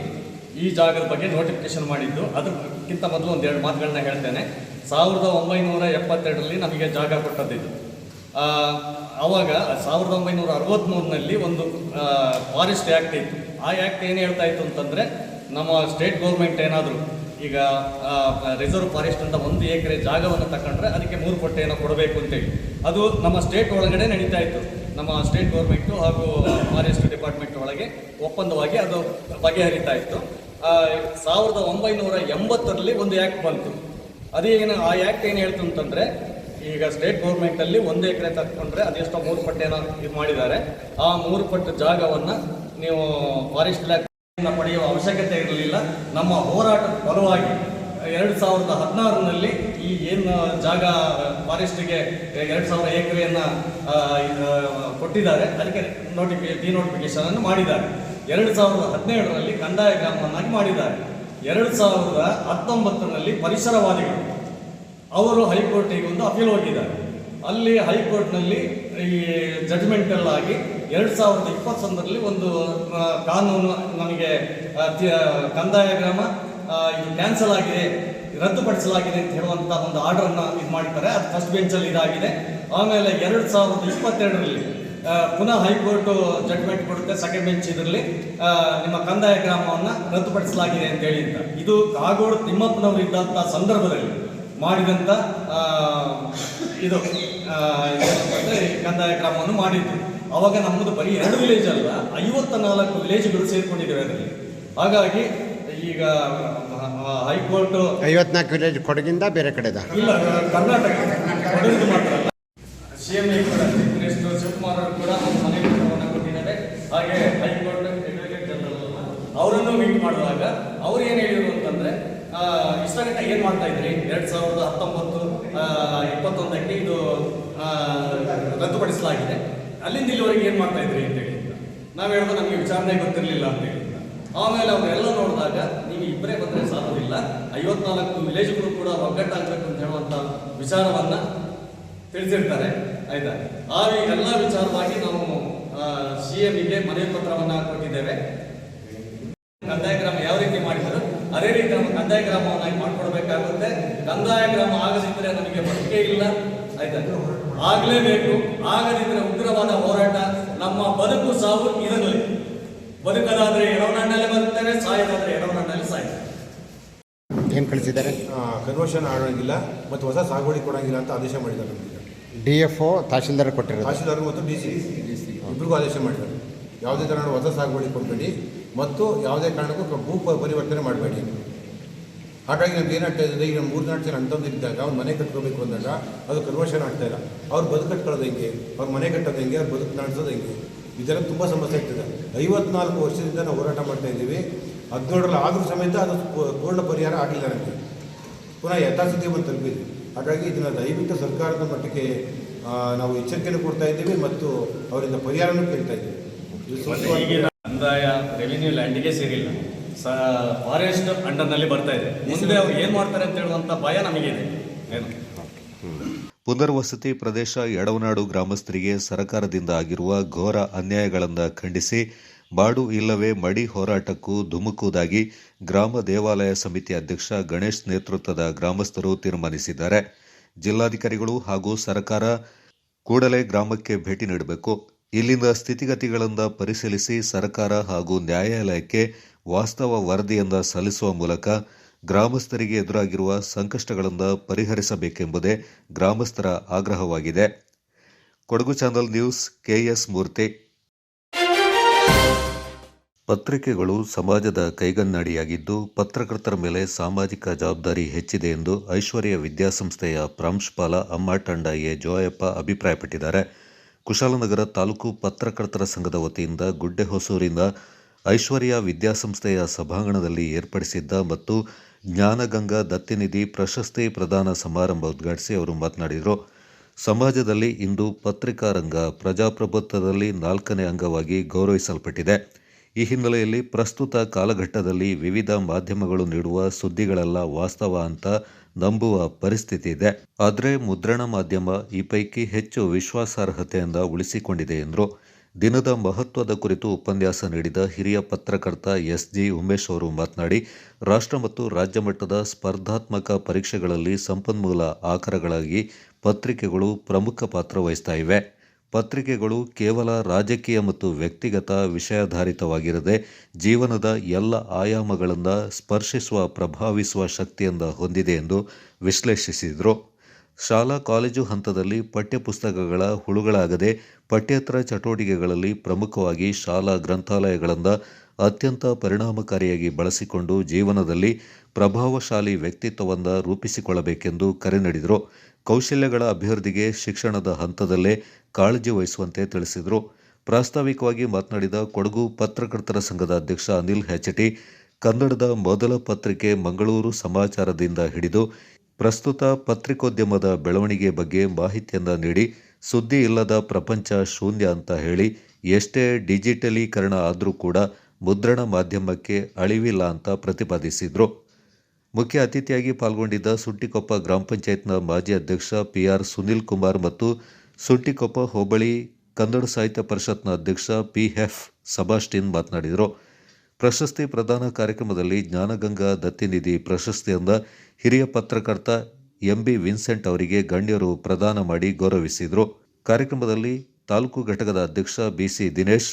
ಈ ಜಾಗದ ಬಗ್ಗೆ ನೋಟಿಫಿಕೇಶನ್ ಮಾಡಿದ್ದು. ಅದಕ್ಕಿಂತ ಮೊದಲು ಒಂದೆರಡು ಮಾತುಗಳನ್ನ ಹೇಳ್ತೇನೆ. 1972ರಲ್ಲಿ ನಮಗೆ ಜಾಗ ಕೊಟ್ಟದ್ದಿದ್ದು. ಆವಾಗ 1963ನಲ್ಲಿ ಒಂದು ಫಾರೆಸ್ಟ್ ಆ್ಯಕ್ಟ್ ಇತ್ತು. ಆ ಆ್ಯಕ್ಟ್ ಏನು ಹೇಳ್ತಾ ಇತ್ತು ಅಂತಂದರೆ ನಮ್ಮ ಸ್ಟೇಟ್ ಗೌರ್ಮೆಂಟ್ ಏನಾದರೂ ಈಗ ರಿಸರ್ವ್ ಫಾರೆಸ್ಟ್ ಅಂತ 1 ಎಕರೆ ಜಾಗವನ್ನು ತಗೊಂಡ್ರೆ ಅದಕ್ಕೆ 3 ಪಟ್ಟು ಏನೋ ಕೊಡಬೇಕು ಅಂತೇಳಿ ಅದು ನಮ್ಮ ಸ್ಟೇಟ್ ಒಳಗಡೆ ನಡೀತಾ ಇತ್ತು. ನಮ್ಮ ಸ್ಟೇಟ್ ಗೌರ್ಮೆಂಟು ಹಾಗೂ ಫಾರೆಸ್ಟ್ ಡಿಪಾರ್ಟ್ಮೆಂಟ್ ಒಳಗೆ ಒಪ್ಪಂದವಾಗಿ ಅದು ಬಗೆಹರಿತಾ ಇತ್ತು. 1980ರಲ್ಲಿ ಒಂದು ಆ್ಯಕ್ಟ್ ಬಂತು. ಅದೇನು ಆ ಆ್ಯಕ್ಟ್ ಏನು ಹೇಳ್ತು ಅಂತಂದರೆ, ಈಗ ಸ್ಟೇಟ್ ಗೌರ್ಮೆಂಟಲ್ಲಿ 1 ಎಕರೆ ತಗೊಂಡ್ರೆ ಅದೆಷ್ಟೋ 3 ಪಟ್ಟೇನ ಇದು ಮಾಡಿದ್ದಾರೆ. ಆ 3 ಪಟ್ಟು ಜಾಗವನ್ನು ನೀವು ಫಾರೆಸ್ಟ್ ಇಲಾಖೆಯಿಂದ ಪಡೆಯುವ ಅವಶ್ಯಕತೆ ಇರಲಿಲ್ಲ. ನಮ್ಮ ಹೋರಾಟದ ಫಲವಾಗಿ 2016ರಲ್ಲಿ ಈ ಏನು ಜಾಗ ಫಾರೆಸ್ಟಿಗೆ 2000 ಎಕರೆಯನ್ನು ಕೊಟ್ಟಿದ್ದಾರೆ, ಅದಕ್ಕೆ ಡಿನೋಟಿಫಿಕೇಶನ್ ಅನ್ನು ಮಾಡಿದ್ದಾರೆ. 2017ರಲ್ಲಿ ಕಂದಾಯ ಗ್ರಾಮವನ್ನಾಗಿ ಮಾಡಿದ್ದಾರೆ. 2019ರಲ್ಲಿ ಪರಿಸರವಾದಿಗಳು ಅವರು ಹೈಕೋರ್ಟಿಗೆ ಒಂದು ಅಪೀಲ್ ಹೋಗಿದ್ದಾರೆ. ಅಲ್ಲಿ ಹೈಕೋರ್ಟ್ನಲ್ಲಿ ಈ ಜಡ್ಜ್ಮೆಂಟಲ್ ಆಗಿ 2021ರಲ್ಲಿ ಒಂದು ಕಾನೂನು ನಮಗೆ ಕಂದಾಯ ಗ್ರಾಮ ಇದು ಕ್ಯಾನ್ಸಲ್ ಆಗಿದೆ, ರದ್ದುಪಡಿಸಲಾಗಿದೆ ಅಂತ ಹೇಳುವಂಥ ಒಂದು ಆರ್ಡರನ್ನು ಇದು ಮಾಡಿದ್ದಾರೆ. ಅದು ಫಸ್ಟ್ ಬೆಂಚಲ್ಲಿ ಇದಾಗಿದೆ. ಆಮೇಲೆ 2022ರಲ್ಲಿ ಪುನಃ ಹೈಕೋರ್ಟು ಜಡ್ಜ್ಮೆಂಟ್ ಕೊಡುತ್ತೆ, ಸೆಕೆಂಡ್ ಬೆಂಚ್ ಇದರಲ್ಲಿ ನಿಮ್ಮ ಕಂದಾಯ ಗ್ರಾಮವನ್ನು ರದ್ದುಪಡಿಸಲಾಗಿದೆ ಅಂತ ಹೇಳಿದ್ದ. ಇದು ಕಾಗೋಡು ತಿಮ್ಮಪ್ಪನವರು ಇದ್ದಂಥ ಸಂದರ್ಭದಲ್ಲಿ ಮಾಡಿದಂಥ ಇದು ಕಂದಾಯ ಗ್ರಾಮವನ್ನು ಮಾಡಿದ್ದು. ಆವಾಗ ನಮ್ಮದು ಬರೀ 2 ವಿಲೇಜ್ ಅಲ್ಲ, 54 ವಿಲೇಜ್ಗಳು ಸೇರಿಕೊಂಡಿದ್ದೇವೆ ಅದರಲ್ಲಿ. ಹಾಗಾಗಿ ಈಗ ಹೈಕೋರ್ಟ್ 54 ವಿಲೇಜ್ ಕೊಡಗಿಂದ ಬೇರೆ ಕಡೆದ ಇಲ್ಲ, ಕರ್ನಾಟಕ ಕೊಡಗಿದು ಮಾತ್ರ ಅಲ್ಲ. CM ಕೂಡ ಶಿವಕುಮಾರ್ ಅವರು ಕೂಡ ಒಂದು ಮನೆ ಪತ್ರವನ್ನು ಕೊಟ್ಟಿದ್ದಾರೆ. ಹಾಗೆ ಹೈಕೋರ್ಟ್ ಅಡ್ವೊಕೇಟ್ ಜನರಲ್ ಅವರನ್ನು ಮೀಟ್ ಮಾಡುವಾಗ ಅವ್ರು ಏನು ಹೇಳಿದರು ಅಂತಂದರೆ, ಇಷ್ಟಗಂಟ ಏನು ಮಾಡ್ತಾ ಇದ್ರಿ, 2019-21ಕ್ಕೆ ಇದು ರದ್ದುಪಡಿಸಲಾಗಿದೆ, ಅಲ್ಲಿಂದ ಇಲ್ಲಿವರೆಗೆ ಏನು ಮಾಡ್ತಾ ಇದ್ರಿ ಅಂತೇಳಿ ನಾವು ಹೇಳಿದ್ರೆ ನಮಗೆ ವಿಚಾರಣೆ ಗೊತ್ತಿರಲಿಲ್ಲ ಅಂತೇಳಿ. ಆಮೇಲೆ ಅವರೆಲ್ಲ ನೋಡಿದಾಗ ನೀವು ಇಬ್ಬರೇ ಬಂದರೆ ಸಾಲೋದಿಲ್ಲ, 54 ವಿಲೇಜ್ಗಳು ಕೂಡ ಒಗ್ಗಟ್ಟಾಗಬೇಕು ಅಂತ ಹೇಳುವಂಥ ವಿಚಾರವನ್ನು ತಿಳಿಸಿರ್ತಾರೆ. ಆಯ್ತಾ, ಆ ಎಲ್ಲ ವಿಚಾರವಾಗಿ ನಾವು CMಗೆ ಮನವಿ ಪತ್ರವನ್ನು ಕೊಟ್ಟಿದ್ದೇವೆ. ಕಂದಾಯ ಗ್ರಾಮ ಯಾವ ರೀತಿ ಮಾಡಿದ್ರು ಅದೇ ರೀತಿ ನಮ್ಮ ಕಂದಾಯ ಗ್ರಾಮವನ್ನಾಗಿ ಮಾಡಿಕೊಡ್ಬೇಕಾಗುತ್ತೆ. ಕಂದಾಯ ಗ್ರಾಮ ಆಗದಿದ್ದರೆ ನಮಗೆ ಬದುಕೇ ಇಲ್ಲ. ಆಯ್ತಾ, ಆಗಲೇಬೇಕು. ಆಗದಿದ್ದರೆ ಉಗ್ರವಾದ ಹೋರಾಟ, ನಮ್ಮ ಬದುಕು ಸಾವು ಇರಲಿ. ಬದುಕದಾದ್ರೆ ಎರವನಣ್ಣಲ್ಲಿ ಬದುಕ್ತೇವೆ, ಸಾಯೋದಾದ್ರೆ ಎರವನಣ್ಣಲ್ಲಿ ಸಾಯ್ತೇವೆ. ಏನು ಕಳಿಸಿದ್ದಾರೆ? ಕನ್ವರ್ಷನ್ ಆಗೋಂಗಿಲ್ಲ ಮತ್ತು ಹೊಸ ಸಾಗುವಳಿ ಕೊಡೋಂಗಿಲ್ಲ ಅಂತ ಆದೇಶ ಮಾಡಿದ್ದಾರೆ. DFO ತಹಶೀಲ್ದಾರ್ ಕೊಟ್ಟಿರೋದು, ತಹಶೀಲ್ದಾರ್ ಮತ್ತು DC ಇಬ್ಬರಿಗೂ ಆದೇಶ ಮಾಡಿದ್ದಾರೆ. ಯಾವುದೇ ಕಾರಣ ಹೊಸ ಸಾಗುವಳಿ ಕೊಡಬೇಡಿ ಮತ್ತು ಯಾವುದೇ ಕಾರಣಕ್ಕೂ ಭೂ ಪರಿವರ್ತನೆ ಮಾಡಬೇಡಿ. ಹಾಗಾಗಿ ನಮ್ಗೆ ಏನಾಗ್ತಾ ಇದೆ, ಈಗ 3-4 ಜನ ಅಂತಂದಿದ್ದಾಗ ಅವ್ರು ಮನೆ ಕಟ್ಕೋಬೇಕು ಅಂದಾಗ ಅದು ಕನ್ವರ್ಷನ್ ಆಗ್ತಾ ಇಲ್ಲ. ಅವ್ರು ಬದುಕು ಕಟ್ಕೊಳ್ಳೋದು ಹೆಂಗೆ, ಅವ್ರು ಮನೆ ಕಟ್ಟೋದು ಹೆಂಗೆ, ಅವ್ರು ಬದುಕು ನಡೆಸೋದು ಹೆಂಗೆ, ಇದೆಲ್ಲ ತುಂಬ ಸಮಸ್ಯೆ ಆಗ್ತದೆ. 54 ವರ್ಷದಿಂದ ನಾವು ಹೋರಾಟ ಮಾಡ್ತಾ ಇದ್ದೀವಿ. 17ರಲ್ಲಿ ಆದರೂ ಸಮೇತ ಅದು ಪೂರ್ಣ ಪರಿಹಾರ ಆಗಿಲ್ಲ. ನಮಗೆ ಪುನಃ ಯಥಾಸ್ಥಿತಿ ಬಂದು ತಲುಪಿದ್ವಿ. ಹಾಗಾಗಿ ಇದನ್ನು ದಯವಿಟ್ಟು ಸರ್ಕಾರದ ಮಟ್ಟಕ್ಕೆ ನಾವು ಎಚ್ಚರಿಕೆಯನ್ನು ಕೊಡ್ತಾ ಇದ್ದೀವಿ ಮತ್ತು ಅವರಿಂದ ಪರಿಹಾರನೂ ಕೇಳ್ತಾ ಇದ್ದೀವಿ. ಕಂದಾಯ ರೆವಿನ್ಯೂ ಲ್ಯಾಂಡಿಗೆ ಸೇರಿಲ್ಲ, ಫಾರೆಸ್ಟ್ ಅಂಡರ್ನಲ್ಲಿ ಬರ್ತಾ ಇದೆ. ಮುಂದೆ ಅವ್ರು ಏನು ಮಾಡ್ತಾರೆ ಅಂತ ಹೇಳುವಂಥ ಭಯ ನಮಗಿದೆ. ಏನು ಪುನರ್ವಸತಿ ಪ್ರದೇಶ ಯಡವನಾಡು ಗ್ರಾಮಸ್ಥರಿಗೆ ಸರ್ಕಾರದಿಂದ ಆಗಿರುವ ಘೋರ ಅನ್ಯಾಯಗಳನ್ನು ಖಂಡಿಸಿ ಬಾಡು ಇಲ್ಲವೇ ಮಡಿ ಹೋರಾಟಕ್ಕೂ ಧುಮುಕುವುದಾಗಿ ಗ್ರಾಮ ದೇವಾಲಯ ಸಮಿತಿ ಅಧ್ಯಕ್ಷ ಗಣೇಶ್ ನೇತೃತ್ವದ ಗ್ರಾಮಸ್ಥರು ತೀರ್ಮಾನಿಸಿದ್ದಾರೆ. ಜಿಲ್ಲಾಧಿಕಾರಿಗಳು ಹಾಗೂ ಸರ್ಕಾರ ಕೂಡಲೇ ಗ್ರಾಮಕ್ಕೆ ಭೇಟಿ ನೀಡಬೇಕು. ಇಲ್ಲಿನ ಸ್ಥಿತಿಗತಿಗಳಿಂದ ಪರಿಶೀಲಿಸಿ ಸರ್ಕಾರ ಹಾಗೂ ನ್ಯಾಯಾಲಯಕ್ಕೆ ವಾಸ್ತವ ವರದಿಯಿಂದ ಸಲ್ಲಿಸುವ ಮೂಲಕ ಗ್ರಾಮಸ್ಥರಿಗೆ ಎದುರಾಗಿರುವ ಸಂಕಷ್ಟಗಳಿಂದ ಪರಿಹರಿಸಬೇಕೆಂಬುದೇ ಗ್ರಾಮಸ್ಥರ ಆಗ್ರಹವಾಗಿದೆ. ಕೊಡಗು ಚಾನಲ್ ನ್ಯೂಸ್, KS ಮೂರ್ತಿ. ಪತ್ರಿಕೆಗಳು ಸಮಾಜದ ಕೈಗನ್ನಡಿಯಾಗಿದ್ದು ಪತ್ರಕರ್ತರ ಮೇಲೆ ಸಾಮಾಜಿಕ ಜವಾಬ್ದಾರಿ ಹೆಚ್ಚಿದೆ ಎಂದು ಐಶ್ವರ್ಯ ವಿದ್ಯಾಸಂಸ್ಥೆಯ ಪ್ರಾಂಶುಪಾಲ ಅಮ್ಮಾಟಂಡ ಎ ಜೋಯಪ್ಪ ಅಭಿಪ್ರಾಯಪಟ್ಟಿದ್ದಾರೆ. ಕುಶಾಲನಗರ ತಾಲೂಕು ಪತ್ರಕರ್ತರ ಸಂಘದ ವತಿಯಿಂದ ಗುಡ್ಡೆಹೊಸೂರಿನ ಐಶ್ವರ್ಯ ವಿದ್ಯಾಸಂಸ್ಥೆಯ ಸಭಾಂಗಣದಲ್ಲಿ ಏರ್ಪಡಿಸಿದ್ದ ಮತ್ತು ಜ್ಞಾನಗಂಗಾ ದತ್ತಿನಿಧಿ ಪ್ರಶಸ್ತಿ ಪ್ರದಾನ ಸಮಾರಂಭ ಉದ್ಘಾಟಿಸಿ ಅವರು ಮಾತನಾಡಿದರು. ಸಮಾಜದಲ್ಲಿ ಇಂದು ಪತ್ರಿಕಾ ರಂಗ ಪ್ರಜಾಪ್ರಭುತ್ವದಲ್ಲಿ 4ನೇ ಅಂಗವಾಗಿ ಗೌರವಿಸಲ್ಪಟ್ಟಿದೆ. ಈ ಹಿನ್ನೆಲೆಯಲ್ಲಿ ಪ್ರಸ್ತುತ ಕಾಲಘಟ್ಟದಲ್ಲಿ ವಿವಿಧ ಮಾಧ್ಯಮಗಳು ನೀಡುವ ಸುದ್ದಿಗಳೆಲ್ಲ ವಾಸ್ತವ ಅಂತ ನಂಬುವ ಪರಿಸ್ಥಿತಿ ಇದೆ. ಆದರೆ ಮುದ್ರಣ ಮಾಧ್ಯಮ ಈ ಪೈಕಿ ಹೆಚ್ಚು ವಿಶ್ವಾಸಾರ್ಹತೆಯಿಂದ ಉಳಿಸಿಕೊಂಡಿದೆ ಎಂದರು. ದಿನದ ಮಹತ್ವದ ಕುರಿತು ಉಪನ್ಯಾಸ ನೀಡಿದ ಹಿರಿಯ ಪತ್ರಕರ್ತ SG ಉಮೇಶ್ ಅವರು ಮಾತನಾಡಿ, ರಾಷ್ಟ್ರ ಮತ್ತು ರಾಜ್ಯ ಮಟ್ಟದ ಸ್ಪರ್ಧಾತ್ಮಕ ಪರೀಕ್ಷೆಗಳಲ್ಲಿ ಸಂಪನ್ಮೂಲ ಆಕರಗಳಾಗಿ ಪತ್ರಿಕೆಗಳು ಪ್ರಮುಖ ಪಾತ್ರ ವಹಿಸ್ತಾ ಇವೆ. ಪತ್ರಿಕೆಗಳು ಕೇವಲ ರಾಜಕೀಯ ಮತ್ತು ವ್ಯಕ್ತಿಗತ ವಿಷಯಾಧಾರಿತವಾಗಿರದೆ ಜೀವನದ ಎಲ್ಲ ಆಯಾಮಗಳನ್ನು ಸ್ಪರ್ಶಿಸುವ ಪ್ರಭಾವಿಸುವ ಶಕ್ತಿಯಿಂದ ಹೊಂದಿದೆ ಎಂದು ವಿಶ್ಲೇಷಿಸಿದರು. ಶಾಲಾ ಕಾಲೇಜು ಹಂತದಲ್ಲಿ ಪಠ್ಯಪುಸ್ತಕಗಳ ಹುಳುಗಳಾಗದೆ ಪಠ್ಯೇತರ ಚಟುವಟಿಕೆಗಳಲ್ಲಿ ಪ್ರಮುಖವಾಗಿ ಶಾಲಾ ಗ್ರಂಥಾಲಯಗಳಿಂದ ಅತ್ಯಂತ ಪರಿಣಾಮಕಾರಿಯಾಗಿ ಬಳಸಿಕೊಂಡು ಜೀವನದಲ್ಲಿ ಪ್ರಭಾವಶಾಲಿ ವ್ಯಕ್ತಿತ್ವವನ್ನು ರೂಪಿಸಿಕೊಳ್ಳಬೇಕೆಂದು ಕರೆ ನೀಡಿದರು. ಕೌಶಲ್ಯಗಳ ಅಭಿವೃದ್ಧಿಗೆ ಶಿಕ್ಷಣದ ಹಂತದಲ್ಲೇ ಕಾಳಜಿ ವಹಿಸುವಂತೆ ತಿಳಿಸಿದರು. ಪ್ರಾಸ್ತಾವಿಕವಾಗಿ ಮಾತನಾಡಿದ ಕೊಡಗು ಪತ್ರಕರ್ತರ ಸಂಘದ ಅಧ್ಯಕ್ಷ ಅನಿಲ್ ಹೆಚಟಿ, ಕನ್ನಡದ ಮೊದಲ ಪತ್ರಿಕೆ ಮಂಗಳೂರು ಸಮಾಚಾರದಿಂದ ಹಿಡಿದು ಪ್ರಸ್ತುತ ಪತ್ರಿಕೋದ್ಯಮದ ಬೆಳವಣಿಗೆ ಬಗ್ಗೆ ಮಾಹಿತಿಯನ್ನು ನೀಡಿ, ಸುದ್ದಿ ಇಲ್ಲದ ಪ್ರಪಂಚ ಶೂನ್ಯ ಅಂತ ಹೇಳಿ, ಎಷ್ಟೇ ಡಿಜಿಟಲೀಕರಣ ಆದರೂ ಕೂಡ ಮುದ್ರಣ ಮಾಧ್ಯಮಕ್ಕೆ ಅಳಿವಿಲ್ಲ ಅಂತ ಪ್ರತಿಪಾದಿಸಿದರು. ಮುಖ್ಯ ಅತಿಥಿಯಾಗಿ ಪಾಲ್ಗೊಂಡಿದ್ದ ಸುಂಟಿಕೊಪ್ಪ ಗ್ರಾಮ ಪಂಚಾಯತ್ನ ಮಾಜಿ ಅಧ್ಯಕ್ಷ PR ಸುನಿಲ್ ಕುಮಾರ್ ಮತ್ತು ಸುಂಟಿಕೊಪ್ಪ ಹೋಬಳಿ ಕನ್ನಡ ಸಾಹಿತ್ಯ ಪರಿಷತ್ನ ಅಧ್ಯಕ್ಷ PF ಸಬಾಸ್ಟಿನ್ ಮಾತನಾಡಿದರು. ಪ್ರಶಸ್ತಿ ಪ್ರದಾನ ಕಾರ್ಯಕ್ರಮದಲ್ಲಿ ಜ್ಞಾನಗಂಗಾ ದತ್ತಿನಿಧಿ ಪ್ರಶಸ್ತಿಯಿಂದ ಹಿರಿಯ ಪತ್ರಕರ್ತ MB ವಿನ್ಸೆಂಟ್ ಅವರಿಗೆ ಗಣ್ಯರು ಪ್ರದಾನ ಮಾಡಿ ಗೌರವಿಸಿದರು. ಕಾರ್ಯಕ್ರಮದಲ್ಲಿ ತಾಲೂಕು ಘಟಕದ ಅಧ್ಯಕ್ಷ BC ದಿನೇಶ್,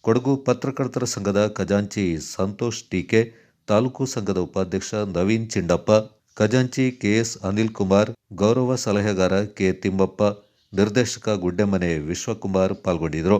ಕೊಡಗು ಪತ್ರಕರ್ತರ ಸಂಘದ ಖಜಾಂಚಿ ಸಂತೋಷ್ ಟೀಕೆ, ತಾಲೂಕು ಸಂಘದ ಉಪಾಧ್ಯಕ್ಷ ನವೀನ್ ಚಿಂಡಪ್ಪ, ಖಜಾಂಚಿ KS ಅನಿಲ್ ಕುಮಾರ್, ಗೌರವ ಸಲಹೆಗಾರ K ತಿಮ್ಮಪ್ಪ, ನಿರ್ದೇಶಕ ಗುಡ್ಡೆಮನೆ ವಿಶ್ವಕುಮಾರ್ ಪಾಲ್ಗೊಂಡಿದ್ದರು.